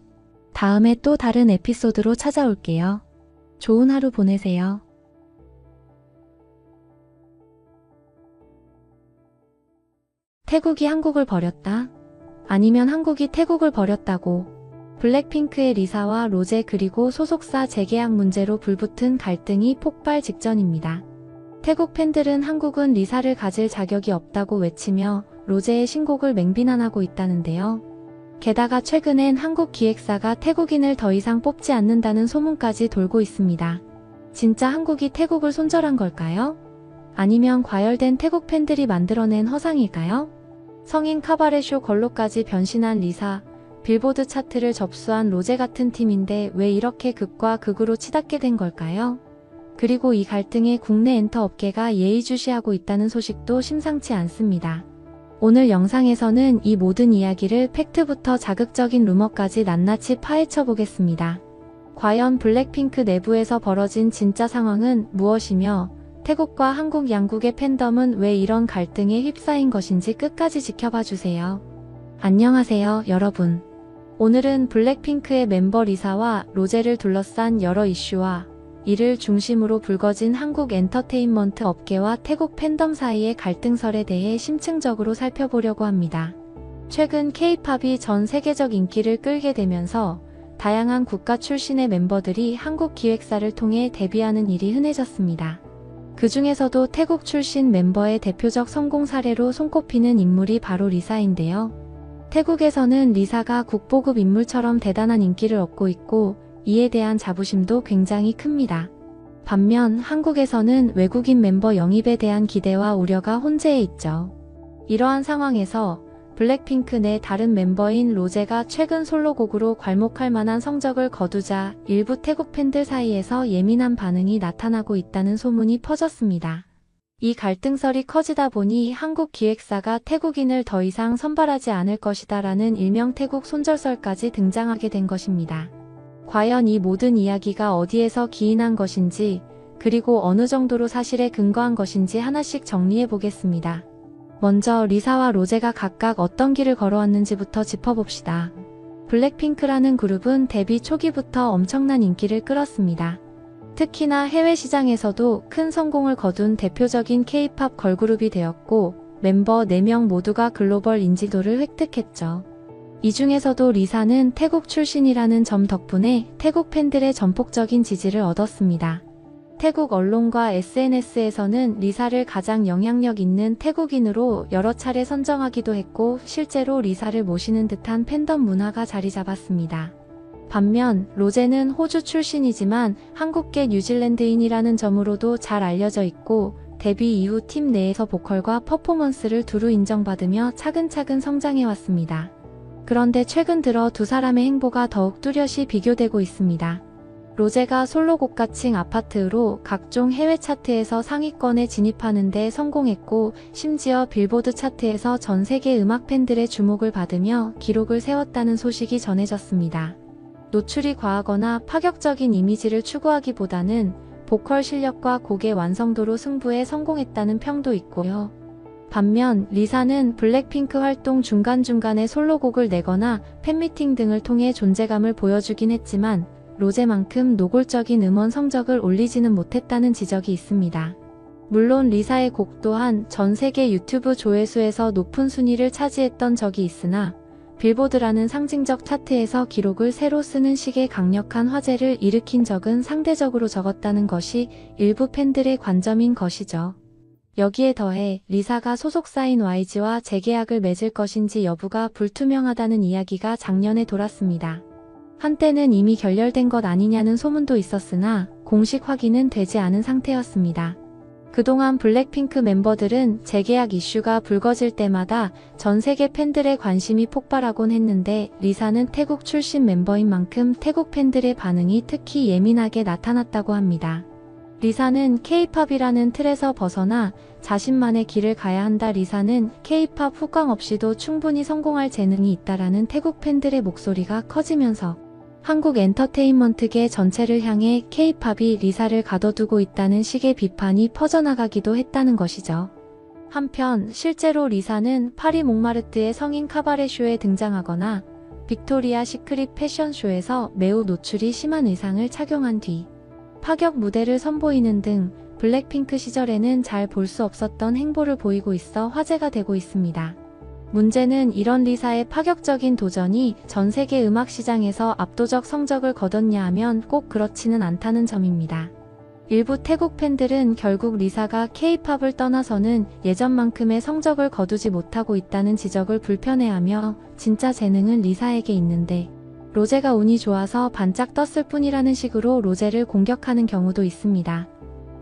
[SPEAKER 2] 다음에 또 다른 에피소드로 찾아올게요. 좋은 하루 보내세요. 태국이 한국을 버렸다. 아니면 한국이 태국을 버렸다고. 블랙핑크의 리사와 로제 그리고 소속사 재계약 문제로 불붙은 갈등이 폭발 직전입니다. 태국 팬들은 한국은 리사를 가질 자격이 없다고 외치며 로제의 신곡을 맹비난하고 있다는데요. 게다가 최근엔 한국 기획사가 태국인을 더 이상 뽑지 않는다는 소문까지 돌고 있습니다. 진짜 한국이 태국을 손절한 걸까요? 아니면 과열된 태국 팬들이 만들어낸 허상일까요? 성인 카바레쇼 걸로까지 변신한 리사, 빌보드 차트를 접수한 로제 같은 팀인데 왜 이렇게 극과 극으로 치닫게 된 걸까요? 그리고 이 갈등에 국내 엔터 업계가 예의주시하고 있다는 소식도 심상치 않습니다. 오늘 영상에서는 이 모든 이야기를 팩트부터 자극적인 루머까지 낱낱이 파헤쳐 보겠습니다. 과연 블랙핑크 내부에서 벌어진 진짜 상황은 무엇이며 태국과 한국 양국의 팬덤은 왜 이런 갈등에 휩싸인 것인지 끝까지 지켜봐 주세요. 안녕하세요, 여러분. 오늘은 블랙핑크의 멤버 리사와 로제를 둘러싼 여러 이슈와 이를 중심으로 불거진 한국 엔터테인먼트 업계와 태국 팬덤 사이의 갈등설에 대해 심층적으로 살펴보려고 합니다. 최근 K-팝이 전 세계적 인기를 끌게 되면서 다양한 국가 출신의 멤버들이 한국 기획사를 통해 데뷔하는 일이 흔해졌습니다. 그 중에서도 태국 출신 멤버의 대표적 성공 사례로 손꼽히는 인물이 바로 리사인데요. 태국에서는 리사가 국보급 인물처럼 대단한 인기를 얻고 있고 이에 대한 자부심도 굉장히 큽니다. 반면 한국에서는 외국인 멤버 영입에 대한 기대와 우려가 혼재해 있죠. 이러한 상황에서 블랙핑크 내 다른 멤버인 로제가 최근 솔로곡으로 괄목할 만한 성적을 거두자 일부 태국 팬들 사이에서 예민한 반응이 나타나고 있다는 소문이 퍼졌습니다. 이 갈등설이 커지다 보니 한국 기획사가 태국인을 더 이상 선발하지 않을 것이다라는 일명 태국 손절설까지 등장하게 된 것입니다. 과연 이 모든 이야기가 어디에서 기인한 것인지, 그리고 어느 정도로 사실에 근거한 것인지 하나씩 정리해 보겠습니다. 먼저 리사와 로제가 각각 어떤 길을 걸어왔는지부터 짚어봅시다. 블랙핑크라는 그룹은 데뷔 초기부터 엄청난 인기를 끌었습니다. 특히나 해외 시장에서도 큰 성공을 거둔 대표적인 K-팝 걸그룹이 되었고 멤버 4명 모두가 글로벌 인지도를 획득했죠. 이 중에서도 리사는 태국 출신이라는 점 덕분에 태국 팬들의 전폭적인 지지를 얻었습니다. 태국 언론과 SNS에서는 리사를 가장 영향력 있는 태국인으로 여러 차례 선정하기도 했고 실제로 리사를 모시는 듯한 팬덤 문화가 자리 잡았습니다. 반면 로제는 호주 출신이지만 한국계 뉴질랜드인이라는 점으로도 잘 알려져 있고 데뷔 이후 팀 내에서 보컬과 퍼포먼스를 두루 인정받으며 차근차근 성장해왔습니다. 그런데 최근 들어 두 사람의 행보가 더욱 뚜렷이 비교되고 있습니다. 로제가 솔로곡 가칭 아파트로 각종 해외 차트에서 상위권에 진입하는 데 성공했고 심지어 빌보드 차트에서 전 세계 음악 팬들의 주목을 받으며 기록을 세웠다는 소식이 전해졌습니다. 노출이 과하거나 파격적인 이미지를 추구하기보다는 보컬 실력과 곡의 완성도로 승부에 성공했다는 평도 있고요. 반면 리사는 블랙핑크 활동 중간중간에 솔로곡을 내거나 팬미팅 등을 통해 존재감을 보여주긴 했지만 로제만큼 노골적인 음원 성적을 올리지는 못했다는 지적이 있습니다. 물론 리사의 곡 또한 전 세계 유튜브 조회수에서 높은 순위를 차지했던 적이 있으나 빌보드라는 상징적 차트에서 기록을 새로 쓰는 식의 강력한 화제를 일으킨 적은 상대적으로 적었다는 것이 일부 팬들의 관점인 것이죠. 여기에 더해 리사가 소속사인 YG와 재계약을 맺을 것인지 여부가 불투명하다는 이야기가 작년에 돌았습니다. 한때는 이미 결렬된 것 아니냐는 소문도 있었으나 공식 확인은 되지 않은 상태였습니다. 그동안 블랙핑크 멤버들은 재계약 이슈가 불거질 때마다 전 세계 팬들의 관심이 폭발하곤 했는데 리사는 태국 출신 멤버인 만큼 태국 팬들의 반응이 특히 예민하게 나타났다고 합니다. 리사는 K-팝이라는 틀에서 벗어나 자신만의 길을 가야 한다. 리사는 K-팝 후광 없이도 충분히 성공할 재능이 있다라는 태국 팬들의 목소리가 커지면서 한국 엔터테인먼트계 전체를 향해 K-팝이 리사를 가둬두고 있다는 식의 비판이 퍼져나가기도 했다는 것이죠. 한편 실제로 리사는 파리 몽마르트의 성인 카바레 쇼에 등장하거나 빅토리아 시크릿 패션쇼에서 매우 노출이 심한 의상을 착용한 뒤 파격 무대를 선보이는 등 블랙핑크 시절에는 잘 볼 수 없었던 행보를 보이고 있어 화제가 되고 있습니다. 문제는 이런 리사의 파격적인 도전이 전 세계 음악 시장에서 압도적 성적을 거뒀냐 하면 꼭 그렇지는 않다는 점입니다. 일부 태국 팬들은 결국 리사가 K-팝을 떠나서는 예전만큼의 성적을 거두지 못하고 있다는 지적을 불편해하며 진짜 재능은 리사에게 있는데 로제가 운이 좋아서 반짝 떴을 뿐이라는 식으로 로제를 공격하는 경우도 있습니다.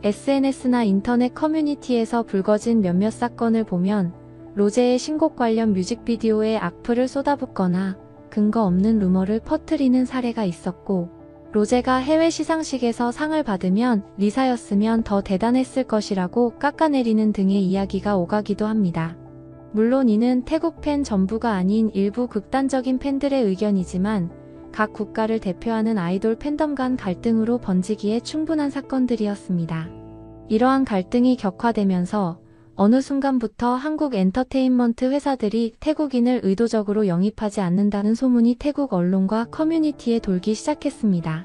[SPEAKER 2] SNS나 인터넷 커뮤니티에서 불거진 몇몇 사건을 보면 로제의 신곡 관련 뮤직비디오에 악플을 쏟아붓거나 근거 없는 루머를 퍼뜨리는 사례가 있었고 로제가 해외 시상식에서 상을 받으면 리사였으면 더 대단했을 것이라고 깎아내리는 등의 이야기가 오가기도 합니다. 물론 이는 태국 팬 전부가 아닌 일부 극단적인 팬들의 의견이지만 각 국가를 대표하는 아이돌 팬덤 간 갈등으로 번지기에 충분한 사건들이었습니다. 이러한 갈등이 격화되면서 어느 순간부터 한국 엔터테인먼트 회사들이 태국인을 의도적으로 영입하지 않는다는 소문이 태국 언론과 커뮤니티에 돌기 시작했습니다.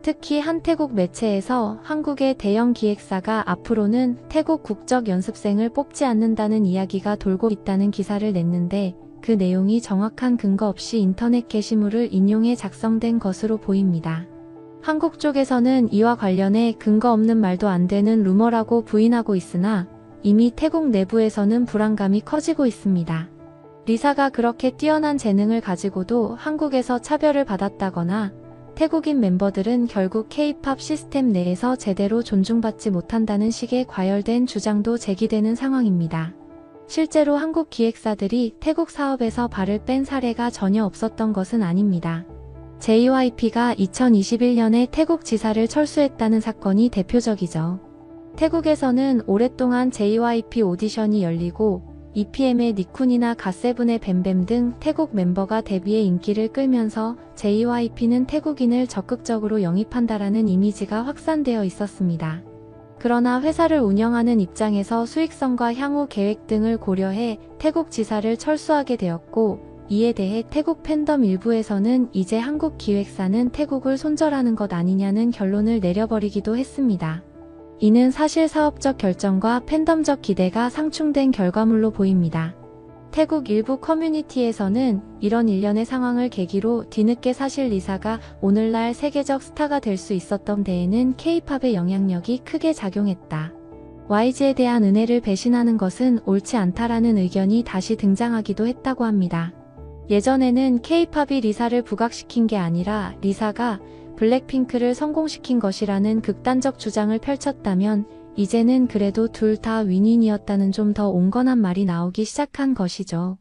[SPEAKER 2] 특히 한 태국 매체에서 한국의 대형 기획사가 앞으로는 태국 국적 연습생을 뽑지 않는다는 이야기가 돌고 있다는 기사를 냈는데 그 내용이 정확한 근거 없이 인터넷 게시물을 인용해 작성된 것으로 보입니다. 한국 쪽에서는 이와 관련해 근거 없는 말도 안 되는 루머라고 부인하고 있으나 이미 태국 내부에서는 불안감이 커지고 있습니다. 리사가 그렇게 뛰어난 재능을 가지고도 한국에서 차별을 받았다거나 태국인 멤버들은 결국 K-팝 시스템 내에서 제대로 존중받지 못한다는 식의 과열된 주장도 제기되는 상황입니다. 실제로 한국 기획사들이 태국 사업에서 발을 뺀 사례가 전혀 없었던 것은 아닙니다. JYP가 2021년에 태국 지사를 철수했다는 사건이 대표적이죠. 태국에서는 오랫동안 JYP 오디션이 열리고 EPM의 니쿤이나 갓세븐의 뱀뱀 등 태국 멤버가 데뷔해 인기를 끌면서 JYP는 태국인을 적극적으로 영입한다라는 이미지가 확산되어 있었습니다. 그러나 회사를 운영하는 입장에서 수익성과 향후 계획 등을 고려해 태국 지사를 철수하게 되었고 이에 대해 태국 팬덤 일부에서는 이제 한국 기획사는 태국을 손절하는 것 아니냐는 결론을 내려버리기도 했습니다. 이는 사실 사업적 결정과 팬덤적 기대가 상충된 결과물로 보입니다. 태국 일부 커뮤니티에서는 이런 일련의 상황을 계기로 뒤늦게 사실 리사가 오늘날 세계적 스타가 될 수 있었던 데에는 K-팝의 영향력이 크게 작용했다. YG에 대한 은혜를 배신하는 것은 옳지 않다라는 의견이 다시 등장하기도 했다고 합니다. 예전에는 K-팝이 리사를 부각시킨 게 아니라 리사가 블랙핑크를 성공시킨 것이라는 극단적 주장을 펼쳤다면 이제는 그래도 둘 다 윈윈이었다는 좀 더 온건한 말이 나오기 시작한 것이죠.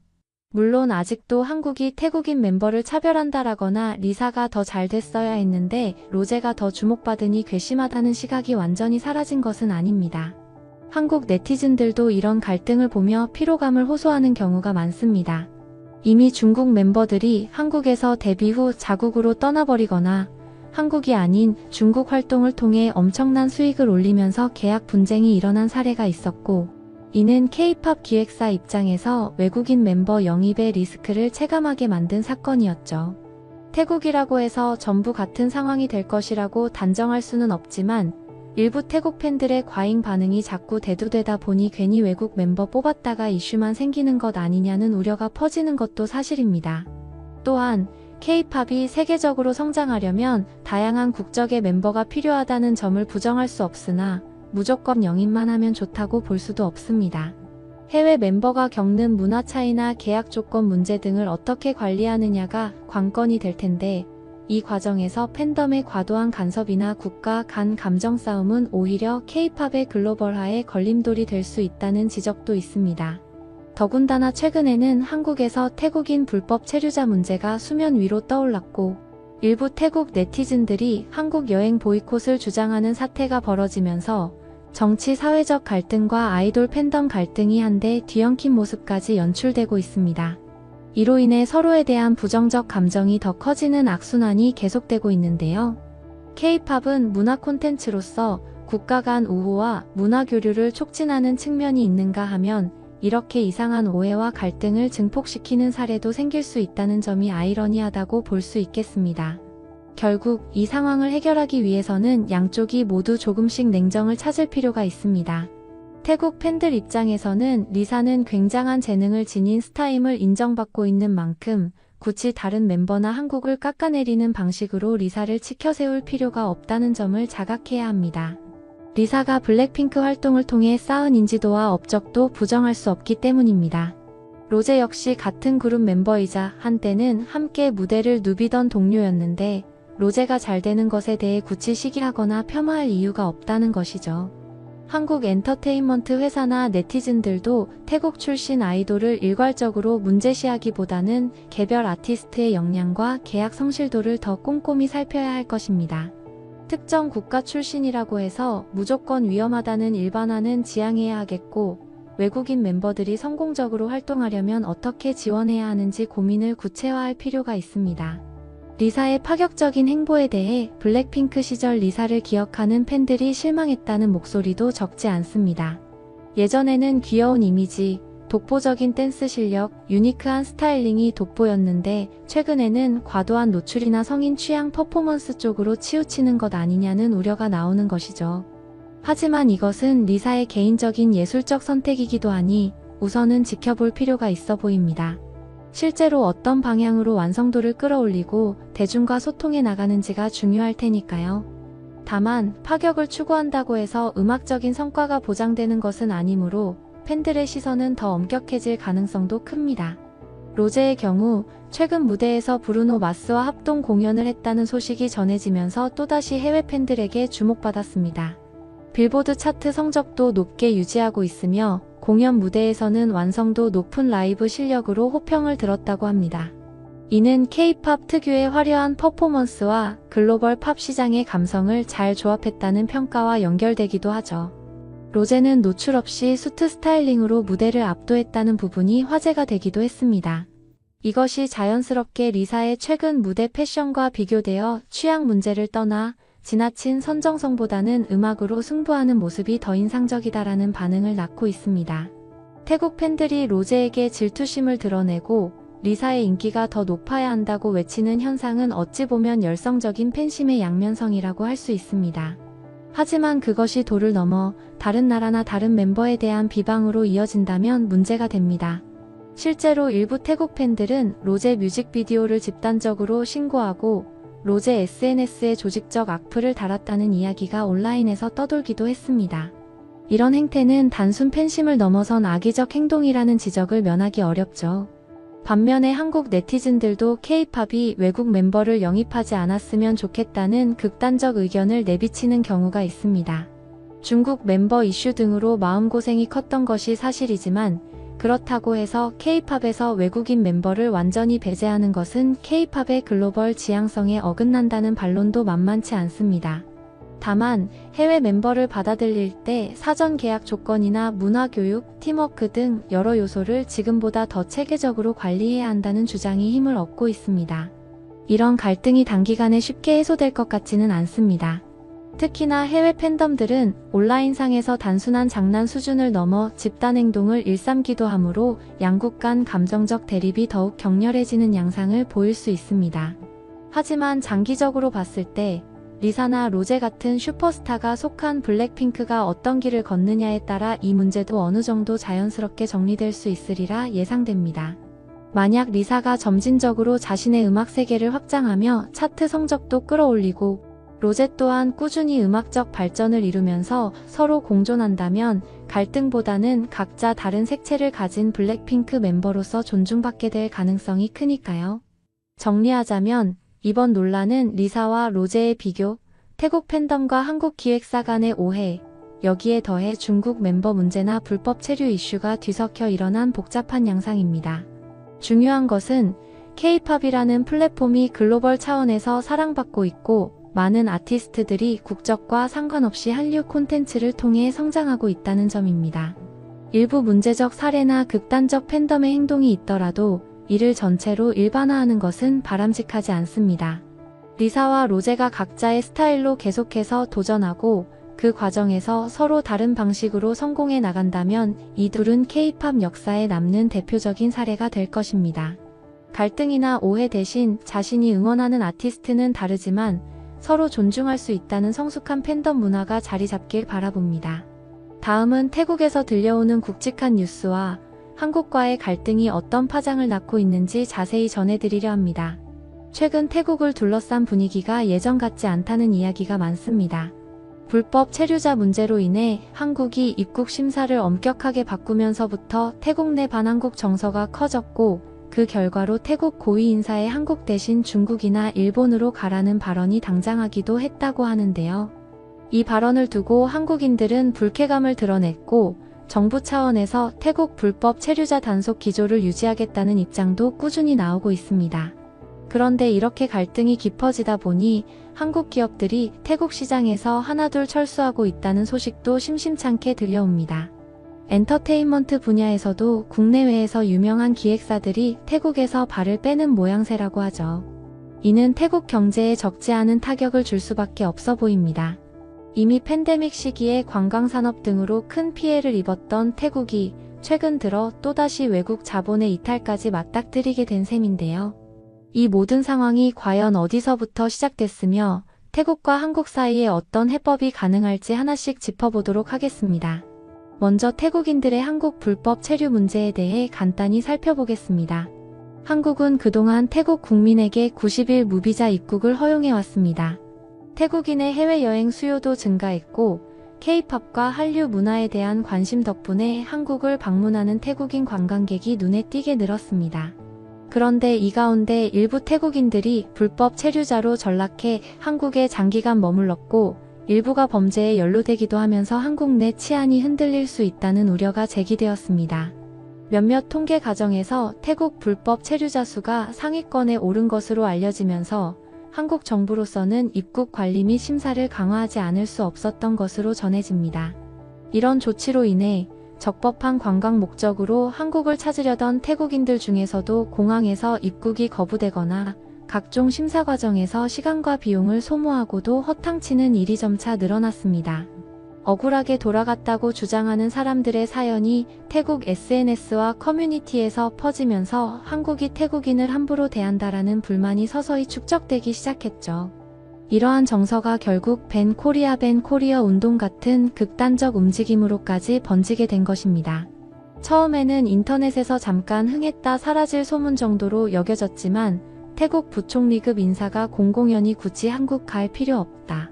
[SPEAKER 2] 물론 아직도 한국이 태국인 멤버를 차별한다라거나 리사가 더 잘 됐어야 했는데 로제가 더 주목받으니 괘씸하다는 시각이 완전히 사라진 것은 아닙니다. 한국 네티즌들도 이런 갈등을 보며 피로감을 호소하는 경우가 많습니다. 이미 중국 멤버들이 한국에서 데뷔 후 자국으로 떠나버리거나 한국이 아닌 중국 활동을 통해 엄청난 수익을 올리면서 계약 분쟁이 일어난 사례가 있었고 이는 K-팝 기획사 입장에서 외국인 멤버 영입의 리스크를 체감하게 만든 사건이었죠. 태국이라고 해서 전부 같은 상황이 될 것이라고 단정할 수는 없지만 일부 태국 팬들의 과잉 반응이 자꾸 대두되다 보니 괜히 외국 멤버 뽑았다가 이슈만 생기는 것 아니냐는 우려가 퍼지는 것도 사실입니다. 또한 K-팝이 세계적으로 성장하려면 다양한 국적의 멤버가 필요하다는 점을 부정할 수 없으나 무조건 영입만 하면 좋다고 볼 수도 없습니다. 해외 멤버가 겪는 문화 차이나 계약 조건 문제 등을 어떻게 관리하느냐가 관건이 될 텐데 이 과정에서 팬덤의 과도한 간섭이나 국가 간 감정 싸움은 오히려 K-팝의 글로벌화에 걸림돌이 될 수 있다는 지적도 있습니다. 더군다나 최근에는 한국에서 태국인 불법 체류자 문제가 수면 위로 떠올랐고 일부 태국 네티즌들이 한국 여행 보이콧을 주장하는 사태가 벌어지면서 정치 사회적 갈등과 아이돌 팬덤 갈등이 한데 뒤엉킨 모습까지 연출되고 있습니다. 이로 인해 서로에 대한 부정적 감정이 더 커지는 악순환이 계속되고 있는데요. K-팝은 문화 콘텐츠로서 국가 간 우호와 문화 교류를 촉진하는 측면이 있는가 하면 이렇게 이상한 오해와 갈등을 증폭시키는 사례도 생길 수 있다는 점이 아이러니하다고 볼 수 있겠습니다. 결국 이 상황을 해결하기 위해서는 양쪽이 모두 조금씩 냉정을 찾을 필요가 있습니다. 태국 팬들 입장에서는 리사는 굉장한 재능을 지닌 스타임을 인정받고 있는 만큼 굳이 다른 멤버나 한국을 깎아내리는 방식으로 리사를 치켜세울 필요가 없다는 점을 자각해야 합니다. 리사가 블랙핑크 활동을 통해 쌓은 인지도와 업적도 부정할 수 없기 때문입니다. 로제 역시 같은 그룹 멤버이자 한때는 함께 무대를 누비던 동료였는데 로제가 잘 되는 것에 대해 굳이 시기하거나 폄하할 이유가 없다는 것이죠. 한국 엔터테인먼트 회사나 네티즌들도 태국 출신 아이돌을 일괄적으로 문제시하기보다는 개별 아티스트의 역량과 계약 성실도를 더 꼼꼼히 살펴야 할 것입니다. 특정 국가 출신이라고 해서 무조건 위험하다는 일반화는 지양해야 하겠고, 외국인 멤버들이 성공적으로 활동하려면 어떻게 지원해야 하는지 고민을 구체화할 필요가 있습니다. 리사의 파격적인 행보에 대해 블랙핑크 시절 리사를 기억하는 팬들이 실망했다는 목소리도 적지 않습니다. 예전에는 귀여운 이미지, 독보적인 댄스 실력, 유니크한 스타일링이 돋보였는데 최근에는 과도한 노출이나 성인 취향 퍼포먼스 쪽으로 치우치는 것 아니냐는 우려가 나오는 것이죠. 하지만 이것은 리사의 개인적인 예술적 선택이기도 하니 우선은 지켜볼 필요가 있어 보입니다. 실제로 어떤 방향으로 완성도를 끌어올리고 대중과 소통해 나가는지가 중요할 테니까요. 다만 파격을 추구한다고 해서 음악적인 성과가 보장되는 것은 아니므로 팬들의 시선은 더 엄격해질 가능성도 큽니다. 로제의 경우 최근 무대에서 브루노 마스와 합동 공연을 했다는 소식이 전해지면서 또다시 해외 팬들에게 주목받았습니다. 빌보드 차트 성적도 높게 유지하고 있으며 공연 무대에서는 완성도 높은 라이브 실력으로 호평을 들었다고 합니다. 이는 K-팝 특유의 화려한 퍼포먼스와 글로벌 팝 시장의 감성을 잘 조합했다는 평가와 연결되기도 하죠. 로제는 노출 없이 수트 스타일링으로 무대를 압도했다는 부분이 화제가 되기도 했습니다. 이것이 자연스럽게 리사의 최근 무대 패션과 비교되어 취향 문제를 떠나 지나친 선정성보다는 음악으로 승부하는 모습이 더 인상적이다라는 반응을 낳고 있습니다. 태국 팬들이 로제에게 질투심을 드러내고 리사의 인기가 더 높아야 한다고 외치는 현상은 어찌 보면 열성적인 팬심의 양면성이라고 할 수 있습니다. 하지만 그것이 도를 넘어 다른 나라나 다른 멤버에 대한 비방으로 이어진다면 문제가 됩니다. 실제로 일부 태국 팬들은 로제 뮤직비디오를 집단적으로 신고하고 로제 SNS에 조직적 악플을 달았다는 이야기가 온라인에서 떠돌기도 했습니다. 이런 행태는 단순 팬심을 넘어선 악의적 행동이라는 지적을 면하기 어렵죠. 반면에 한국 네티즌들도 K-팝이 외국 멤버를 영입하지 않았으면 좋겠다는 극단적 의견을 내비치는 경우가 있습니다. 중국 멤버 이슈 등으로 마음고생이 컸던 것이 사실이지만 그렇다고 해서 K-팝에서 외국인 멤버를 완전히 배제하는 것은 K-팝의 글로벌 지향성에 어긋난다는 반론도 만만치 않습니다. 다만 해외 멤버를 받아들일 때 사전 계약 조건이나 문화교육, 팀워크 등 여러 요소를 지금보다 더 체계적으로 관리해야 한다는 주장이 힘을 얻고 있습니다. 이런 갈등이 단기간에 쉽게 해소될 것 같지는 않습니다. 특히나 해외 팬덤들은 온라인상에서 단순한 장난 수준을 넘어 집단 행동을 일삼기도 하므로 양국 간 감정적 대립이 더욱 격렬해지는 양상을 보일 수 있습니다. 하지만 장기적으로 봤을 때 리사나 로제 같은 슈퍼스타가 속한 블랙핑크가 어떤 길을 걷느냐에 따라 이 문제도 어느 정도 자연스럽게 정리될 수 있으리라 예상됩니다. 만약 리사가 점진적으로 자신의 음악 세계를 확장하며 차트 성적도 끌어올리고 로제 또한 꾸준히 음악적 발전을 이루면서 서로 공존한다면 갈등보다는 각자 다른 색채를 가진 블랙핑크 멤버로서 존중받게 될 가능성이 크니까요. 정리하자면 이번 논란은 리사와 로제의 비교, 태국 팬덤과 한국 기획사 간의 오해, 여기에 더해 중국 멤버 문제나 불법 체류 이슈가 뒤섞여 일어난 복잡한 양상입니다. 중요한 것은 K-팝이라는 플랫폼이 글로벌 차원에서 사랑받고 있고 많은 아티스트들이 국적과 상관없이 한류 콘텐츠를 통해 성장하고 있다는 점입니다. 일부 문제적 사례나 극단적 팬덤의 행동이 있더라도 이를 전체로 일반화하는 것은 바람직하지 않습니다. 리사와 로제가 각자의 스타일로 계속해서 도전하고 그 과정에서 서로 다른 방식으로 성공해 나간다면 이 둘은 K-팝 역사에 남는 대표적인 사례가 될 것입니다. 갈등이나 오해 대신 자신이 응원하는 아티스트는 다르지만 서로 존중할 수 있다는 성숙한 팬덤 문화가 자리 잡길 바라봅니다. 다음은 태국에서 들려오는 굵직한 뉴스와 한국과의 갈등이 어떤 파장을 낳고 있는지 자세히 전해드리려 합니다. 최근 태국을 둘러싼 분위기가 예전 같지 않다는 이야기가 많습니다. 불법 체류자 문제로 인해 한국이 입국 심사를 엄격하게 바꾸면서부터 태국 내 반한국 정서가 커졌고, 그 결과로 태국 고위 인사의 한국 대신 중국이나 일본으로 가라는 발언이 당장하기도 했다고 하는데요. 이 발언을 두고 한국인들은 불쾌감을 드러냈고, 정부 차원에서 태국 불법 체류자 단속 기조를 유지하겠다는 입장도 꾸준히 나오고 있습니다. 그런데 이렇게 갈등이 깊어지다 보니 한국 기업들이 태국 시장에서 하나둘 철수하고 있다는 소식도 심심찮게 들려옵니다. 엔터테인먼트 분야에서도 국내외에서 유명한 기획사들이 태국에서 발을 빼는 모양새라고 하죠. 이는 태국 경제에 적지 않은 타격을 줄 수밖에 없어 보입니다. 이미 팬데믹 시기에 관광산업 등으로 큰 피해를 입었던 태국이 최근 들어 또다시 외국 자본의 이탈까지 맞닥뜨리게 된 셈인데요. 이 모든 상황이 과연 어디서부터 시작됐으며 태국과 한국 사이에 어떤 해법이 가능할지 하나씩 짚어보도록 하겠습니다. 먼저 태국인들의 한국 불법 체류 문제에 대해 간단히 살펴보겠습니다. 한국은 그동안 태국 국민에게 90일 무비자 입국을 허용해왔습니다. 태국인의 해외여행 수요도 증가했고, K-팝과 한류 문화에 대한 관심 덕분에 한국을 방문하는 태국인 관광객이 눈에 띄게 늘었습니다. 그런데 이 가운데 일부 태국인들이 불법 체류자로 전락해 한국에 장기간 머물렀고, 일부가 범죄에 연루되기도 하면서 한국 내 치안이 흔들릴 수 있다는 우려가 제기되었습니다. 몇몇 통계 가정에서 태국 불법 체류자 수가 상위권에 오른 것으로 알려지면서 한국 정부로서는 입국 관리 및 심사를 강화하지 않을 수 없었던 것으로 전해집니다. 이런 조치로 인해 적법한 관광 목적으로 한국을 찾으려던 태국인들 중에서도 공항에서 입국이 거부되거나 각종 심사 과정에서 시간과 비용을 소모하고도 허탕치는 일이 점차 늘어났습니다. 억울하게 돌아갔다고 주장하는 사람들의 사연이 태국 SNS와 커뮤니티에서 퍼지면서 한국이 태국인을 함부로 대한다라는 불만이 서서히 축적되기 시작했죠. 이러한 정서가 결국 밴 코리아 밴 코리어 운동 같은 극단적 움직임으로까지 번지게 된 것입니다. 처음에는 인터넷에서 잠깐 흥했다 사라질 소문 정도로 여겨졌지만 태국 부총리급 인사가 공공연히 굳이 한국 갈 필요 없다.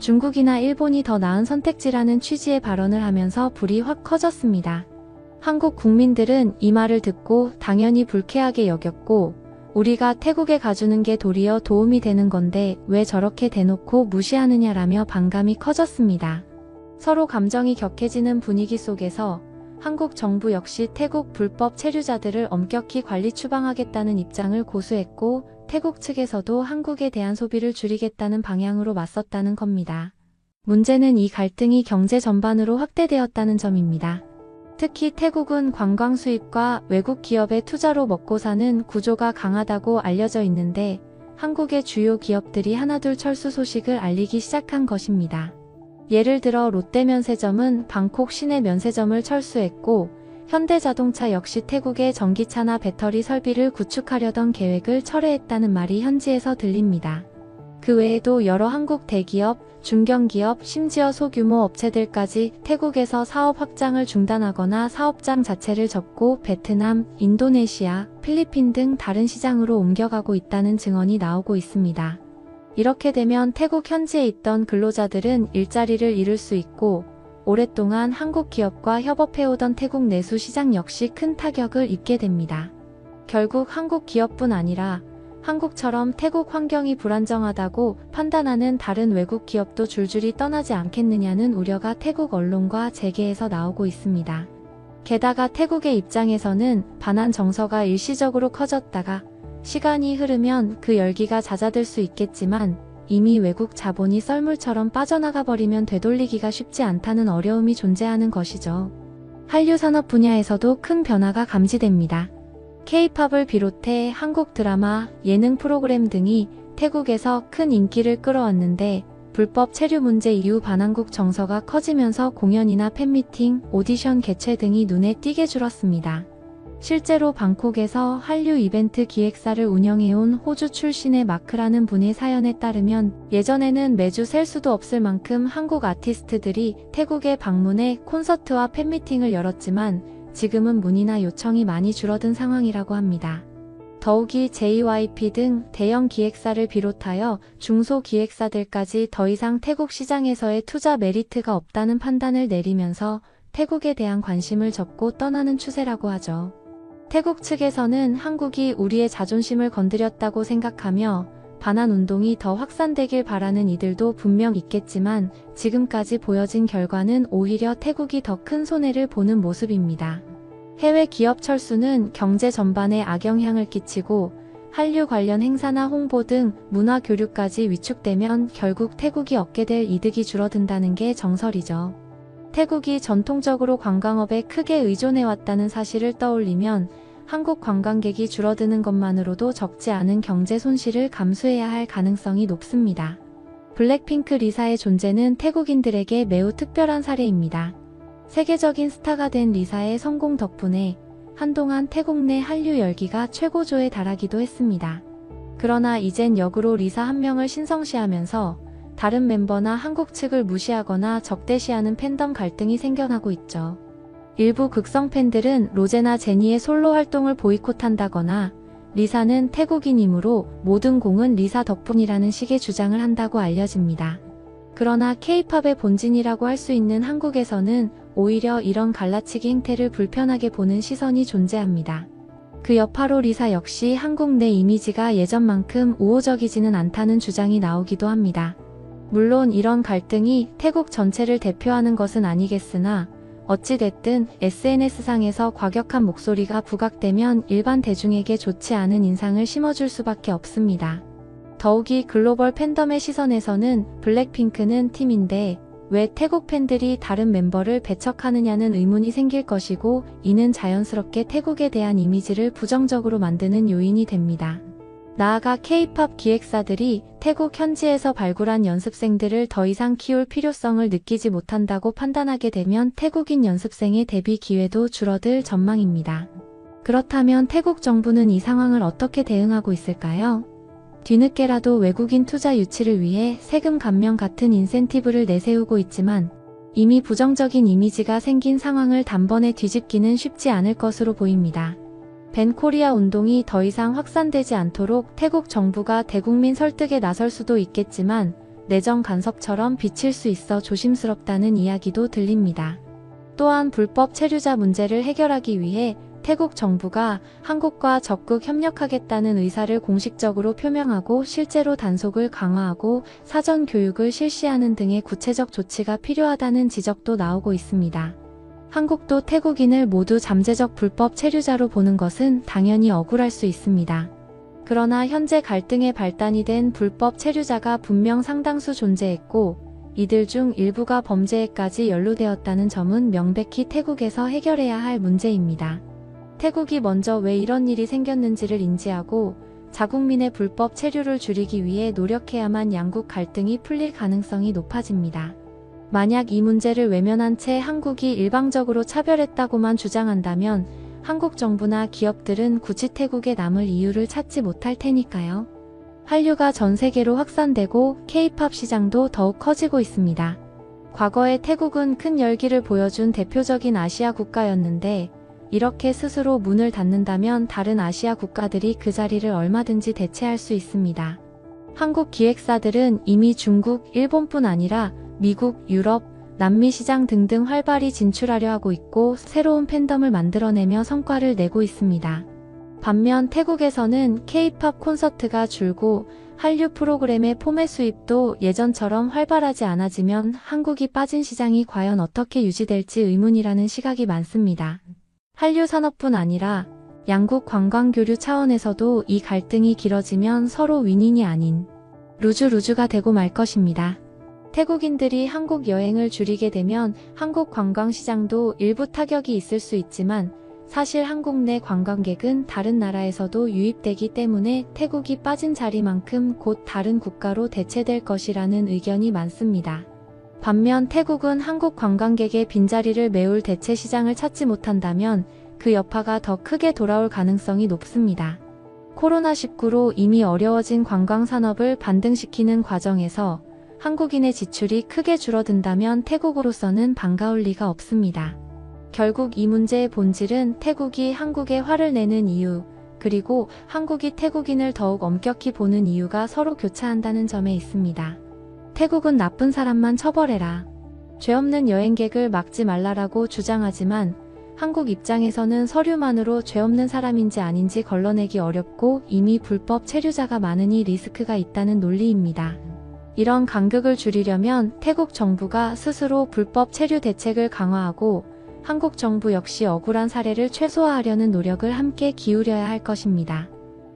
[SPEAKER 2] 중국이나 일본이 더 나은 선택지라는 취지의 발언을 하면서 불이 확 커졌습니다. 한국 국민들은 이 말을 듣고 당연히 불쾌하게 여겼고, 우리가 태국에 가주는 게 도리어 도움이 되는 건데 왜 저렇게 대놓고 무시하느냐라며 반감이 커졌습니다. 서로 감정이 격해지는 분위기 속에서 한국 정부 역시 태국 불법 체류자들을 엄격히 관리 추방하겠다는 입장을 고수했고, 태국 측에서도 한국에 대한 소비를 줄이겠다는 방향으로 맞섰다는 겁니다. 문제는 이 갈등이 경제 전반으로 확대되었다는 점입니다. 특히 태국은 관광 수입과 외국 기업의 투자로 먹고 사는 구조가 강하다고 알려져 있는데, 한국의 주요 기업들이 하나둘 철수 소식을 알리기 시작한 것입니다. 예를 들어 롯데면세점은 방콕 시내 면세점을 철수했고, 현대자동차 역시 태국의 전기차나 배터리 설비를 구축하려던 계획을 철회했다는 말이 현지에서 들립니다. 그 외에도 여러 한국 대기업, 중견기업, 심지어 소규모 업체들까지 태국에서 사업 확장을 중단하거나 사업장 자체를 접고 베트남, 인도네시아, 필리핀 등 다른 시장으로 옮겨가고 있다는 증언이 나오고 있습니다. 이렇게 되면 태국 현지에 있던 근로자들은 일자리를 잃을 수 있고, 오랫동안 한국 기업과 협업해오던 태국 내수 시장 역시 큰 타격을 입게 됩니다. 결국 한국 기업뿐 아니라 한국처럼 태국 환경이 불안정하다고 판단하는 다른 외국 기업도 줄줄이 떠나지 않겠느냐는 우려가 태국 언론과 재계에서 나오고 있습니다. 게다가 태국의 입장에서는 반한 정서가 일시적으로 커졌다가 시간이 흐르면 그 열기가 잦아들 수 있겠지만, 이미 외국 자본이 썰물처럼 빠져나가 버리면 되돌리기가 쉽지 않다는 어려움이 존재하는 것이죠. 한류 산업 분야에서도 큰 변화가 감지됩니다. K-팝을 비롯해 한국 드라마, 예능 프로그램 등이 태국에서 큰 인기를 끌어왔는데, 불법 체류 문제 이후 반한국 정서가 커지면서 공연이나 팬미팅, 오디션 개최 등이 눈에 띄게 줄었습니다. 실제로 방콕에서 한류 이벤트 기획사를 운영해온 호주 출신의 마크라는 분의 사연에 따르면 예전에는 매주 셀 수도 없을 만큼 한국 아티스트들이 태국에 방문해 콘서트와 팬미팅을 열었지만 지금은 문의나 요청이 많이 줄어든 상황이라고 합니다. 더욱이 JYP 등 대형 기획사를 비롯하여 중소기획사들까지 더 이상 태국 시장에서의 투자 메리트가 없다는 판단을 내리면서 태국에 대한 관심을 접고 떠나는 추세라고 하죠. 태국 측에서는 한국이 우리의 자존심을 건드렸다고 생각하며 반환 운동이 더 확산되길 바라는 이들도 분명 있겠지만 지금까지 보여진 결과는 오히려 태국이 더 큰 손해를 보는 모습입니다. 해외 기업 철수는 경제 전반에 악영향을 끼치고 한류 관련 행사나 홍보 등 문화 교류까지 위축되면 결국 태국이 얻게 될 이득이 줄어든다는 게 정설이죠. 태국이 전통적으로 관광업에 크게 의존해왔다는 사실을 떠올리면 한국 관광객이 줄어드는 것만으로도 적지 않은 경제 손실을 감수해야 할 가능성이 높습니다. 블랙핑크 리사의 존재는 태국인들에게 매우 특별한 사례입니다. 세계적인 스타가 된 리사의 성공 덕분에 한동안 태국 내 한류 열기가 최고조에 달하기도 했습니다. 그러나 이젠 역으로 리사 한 명을 신성시하면서 다른 멤버나 한국 측을 무시하거나 적대시하는 팬덤 갈등이 생겨나고 있죠. 일부 극성 팬들은 로제나 제니의 솔로 활동을 보이콧한다거나 리사는 태국인이므로 모든 공은 리사 덕분이라는 식의 주장을 한다고 알려집니다. 그러나 K-팝의 본진이라고 할 수 있는 한국에서는 오히려 이런 갈라치기 행태를 불편하게 보는 시선이 존재합니다. 그 여파로 리사 역시 한국 내 이미지가 예전만큼 우호적이지는 않다는 주장이 나오기도 합니다. 물론 이런 갈등이 태국 전체를 대표하는 것은 아니겠으나 어찌됐든 SNS상에서 과격한 목소리가 부각되면 일반 대중에게 좋지 않은 인상을 심어줄 수밖에 없습니다. 더욱이 글로벌 팬덤의 시선에서는 블랙핑크는 팀인데 왜 태국 팬들이 다른 멤버를 배척하느냐는 의문이 생길 것이고 이는 자연스럽게 태국에 대한 이미지를 부정적으로 만드는 요인이 됩니다. 나아가 K-팝 기획사들이 태국 현지에서 발굴한 연습생들을 더 이상 키울 필요성을 느끼지 못한다고 판단하게 되면 태국인 연습생의 데뷔 기회도 줄어들 전망입니다. 그렇다면 태국 정부는 이 상황을 어떻게 대응하고 있을까요? 뒤늦게라도 외국인 투자 유치를 위해 세금 감면 같은 인센티브를 내세우고 있지만 이미 부정적인 이미지가 생긴 상황을 단번에 뒤집기는 쉽지 않을 것으로 보입니다. 밴 코리아 운동이 더 이상 확산되지 않도록 태국 정부가 대국민 설득에 나설 수도 있겠지만 내정 간섭처럼 비칠 수 있어 조심스럽다는 이야기도 들립니다. 또한 불법 체류자 문제를 해결하기 위해 태국 정부가 한국과 적극 협력하겠다는 의사를 공식적으로 표명하고 실제로 단속을 강화하고 사전 교육을 실시하는 등의 구체적 조치가 필요하다는 지적도 나오고 있습니다. 한국도 태국인을 모두 잠재적 불법 체류자로 보는 것은 당연히 억울할 수 있습니다. 그러나 현재 갈등의 발단이 된 불법 체류자가 분명 상당수 존재했고 이들 중 일부가 범죄에까지 연루되었다는 점은 명백히 태국에서 해결해야 할 문제입니다. 태국이 먼저 왜 이런 일이 생겼는지를 인지하고 자국민의 불법 체류를 줄이기 위해 노력해야만 양국 갈등이 풀릴 가능성이 높아집니다. 만약 이 문제를 외면한 채 한국이 일방적으로 차별했다고만 주장한다면 한국 정부나 기업들은 굳이 태국에 남을 이유를 찾지 못할 테니까요. 한류가 전 세계로 확산되고 K-팝 시장도 더욱 커지고 있습니다. 과거에 태국은 큰 열기를 보여준 대표적인 아시아 국가였는데 이렇게 스스로 문을 닫는다면 다른 아시아 국가들이 그 자리를 얼마든지 대체할 수 있습니다. 한국 기획사들은 이미 중국, 일본뿐 아니라 미국, 유럽, 남미 시장 등등 활발히 진출하려 하고 있고 새로운 팬덤을 만들어내며 성과를 내고 있습니다. 반면 태국에서는 K-팝 콘서트가 줄고 한류 프로그램의 포맷 수입도 예전처럼 활발하지 않아지면 한국이 빠진 시장이 과연 어떻게 유지될지 의문이라는 시각이 많습니다. 한류 산업뿐 아니라 양국 관광교류 차원에서도 이 갈등이 길어지면 서로 윈윈이 아닌 루즈가 되고 말 것입니다. 태국인들이 한국 여행을 줄이게 되면 한국 관광시장도 일부 타격이 있을 수 있지만 사실 한국 내 관광객은 다른 나라에서도 유입되기 때문에 태국이 빠진 자리만큼 곧 다른 국가로 대체될 것이라는 의견이 많습니다. 반면 태국은 한국 관광객의 빈자리를 메울 대체 시장을 찾지 못한다면 그 여파가 더 크게 돌아올 가능성이 높습니다. 코로나19로 이미 어려워진 관광산업을 반등시키는 과정에서 한국인의 지출이 크게 줄어든다면 태국으로서는 반가울 리가 없습니다. 결국 이 문제의 본질은 태국이 한국에 화를 내는 이유, 그리고 한국이 태국인을 더욱 엄격히 보는 이유가 서로 교차한다는 점에 있습니다. 태국은 나쁜 사람만 처벌해라. 죄 없는 여행객을 막지 말라라고 주장하지만 한국 입장에서는 서류만으로 죄 없는 사람인지 아닌지 걸러내기 어렵고 이미 불법 체류자가 많으니 리스크가 있다는 논리입니다. 이런 간극을 줄이려면 태국 정부가 스스로 불법 체류 대책을 강화하고 한국 정부 역시 억울한 사례를 최소화하려는 노력을 함께 기울여야 할 것입니다.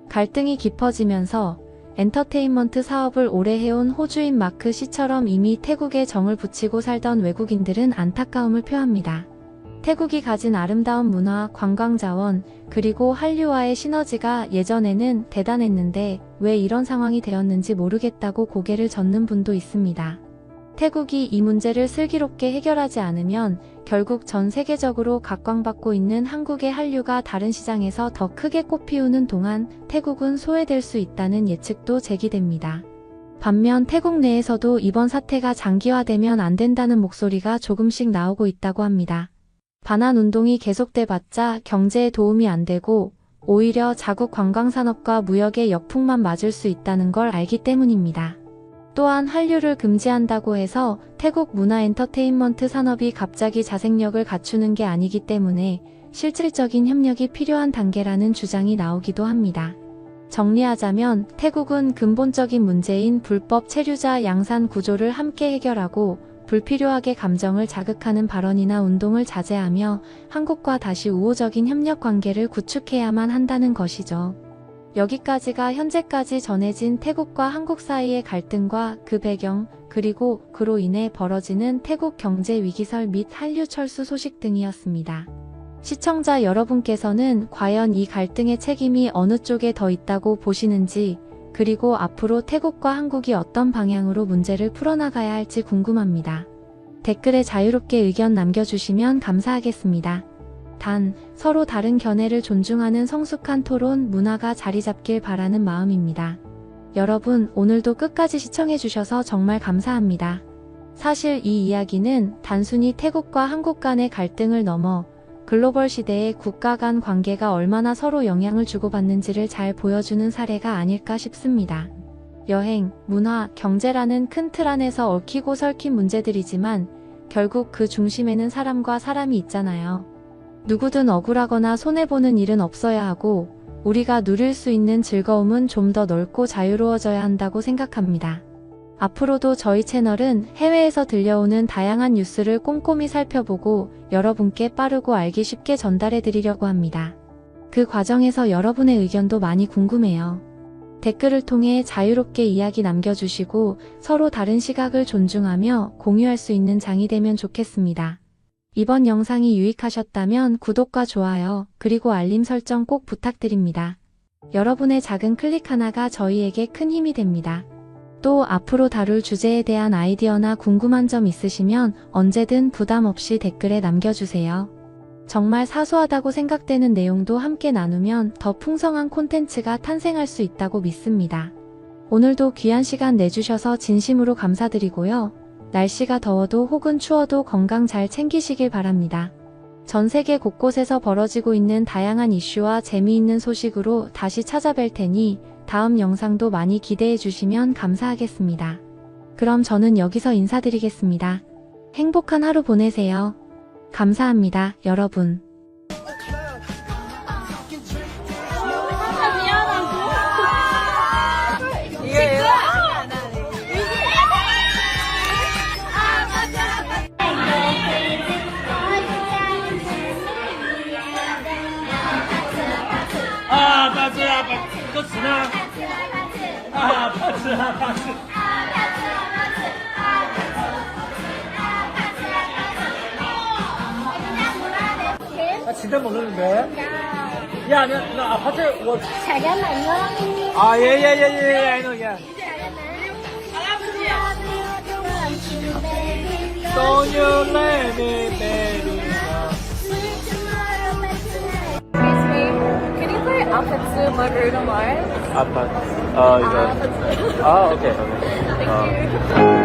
[SPEAKER 2] 갈등이 깊어지면서 엔터테인먼트 사업을 오래 해온 호주인 마크 씨처럼 이미 태국에 정을 붙이고 살던 외국인들은 안타까움을 표합니다. 태국이 가진 아름다운 문화, 관광 자원, 그리고 한류와의 시너지가 예전에는 대단했는데 왜 이런 상황이 되었는지 모르겠다고 고개를 젓는 분도 있습니다. 태국이 이 문제를 슬기롭게 해결하지 않으면 결국 전 세계적으로 각광받고 있는 한국의 한류가 다른 시장에서 더 크게 꽃피우는 동안 태국은 소외될 수 있다는 예측도 제기됩니다. 반면 태국 내에서도 이번 사태가 장기화되면 안 된다는 목소리가 조금씩 나오고 있다고 합니다. 반환 운동이 계속돼봤자 경제에 도움이 안 되고 오히려 자국 관광산업과 무역의 역풍만 맞을 수 있다는 걸 알기 때문입니다. 또한 한류를 금지한다고 해서 태국 문화 엔터테인먼트 산업이 갑자기 자생력을 갖추는 게 아니기 때문에 실질적인 협력이 필요한 단계라는 주장이 나오기도 합니다. 정리하자면 태국은 근본적인 문제인 불법 체류자 양산 구조를 함께 해결하고 불필요하게 감정을 자극하는 발언이나 운동을 자제하며 한국과 다시 우호적인 협력 관계를 구축해야만 한다는 것이죠. 여기까지가 현재까지 전해진 태국과 한국 사이의 갈등과 그 배경, 그리고 그로 인해 벌어지는 태국 경제 위기설 및 한류 철수 소식 등이었습니다. 시청자 여러분께서는 과연 이 갈등의 책임이 어느 쪽에 더 있다고 보시는지, 그리고 앞으로 태국과 한국이 어떤 방향으로 문제를 풀어나가야 할지 궁금합니다. 댓글에 자유롭게 의견 남겨주시면 감사하겠습니다. 단, 서로 다른 견해를 존중하는 성숙한 토론 문화가 자리 잡길 바라는 마음입니다. 여러분, 오늘도 끝까지 시청해주셔서 정말 감사합니다. 사실 이 이야기는 단순히 태국과 한국 간의 갈등을 넘어 글로벌 시대의 국가 간 관계가 얼마나 서로 영향을 주고받는지를 잘 보여주는 사례가 아닐까 싶습니다. 여행, 문화, 경제라는 큰 틀 안에서 얽히고 설킨 문제들이지만 결국 그 중심에는 사람과 사람이 있잖아요. 누구든 억울하거나 손해보는 일은 없어야 하고 우리가 누릴 수 있는 즐거움은 좀 더 넓고 자유로워져야 한다고 생각합니다. 앞으로도 저희 채널은 해외에서 들려오는 다양한 뉴스를 꼼꼼히 살펴보고 여러분께 빠르고 알기 쉽게 전달해 드리려고 합니다. 그 과정에서 여러분의 의견도 많이 궁금해요. 댓글을 통해 자유롭게 이야기 남겨주시고 서로 다른 시각을 존중하며 공유할 수 있는 장이 되면 좋겠습니다. 이번 영상이 유익하셨다면 구독과 좋아요, 그리고 알림 설정 꼭 부탁드립니다. 여러분의 작은 클릭 하나가 저희에게 큰 힘이 됩니다. 또 앞으로 다룰 주제에 대한 아이디어나 궁금한 점 있으시면 언제든 부담 없이 댓글에 남겨주세요. 정말 사소하다고 생각되는 내용도 함께 나누면 더 풍성한 콘텐츠가 탄생할 수 있다고 믿습니다. 오늘도 귀한 시간 내주셔서 진심으로 감사드리고요. 날씨가 더워도 혹은 추워도 건강 잘 챙기시길 바랍니다. 전 세계 곳곳에서 벌어지고 있는 다양한 이슈와 재미있는 소식으로 다시 찾아뵐 테니 다음 영상도 많이 기대해 주시면 감사하겠습니다. 그럼 저는 여기서 인사드리겠습니다. 행복한 하루 보내세요. 감사합니다, 여러분.
[SPEAKER 3] 나 진짜 모르는데. 야, 나 아파트,
[SPEAKER 4] 잠깐만요.
[SPEAKER 3] 아, 예, I know, yeah. Don't you let me, baby.
[SPEAKER 4] Alpha Margarita Mars.
[SPEAKER 3] 아빠. 이거. 아, 오케이.
[SPEAKER 4] Thank you.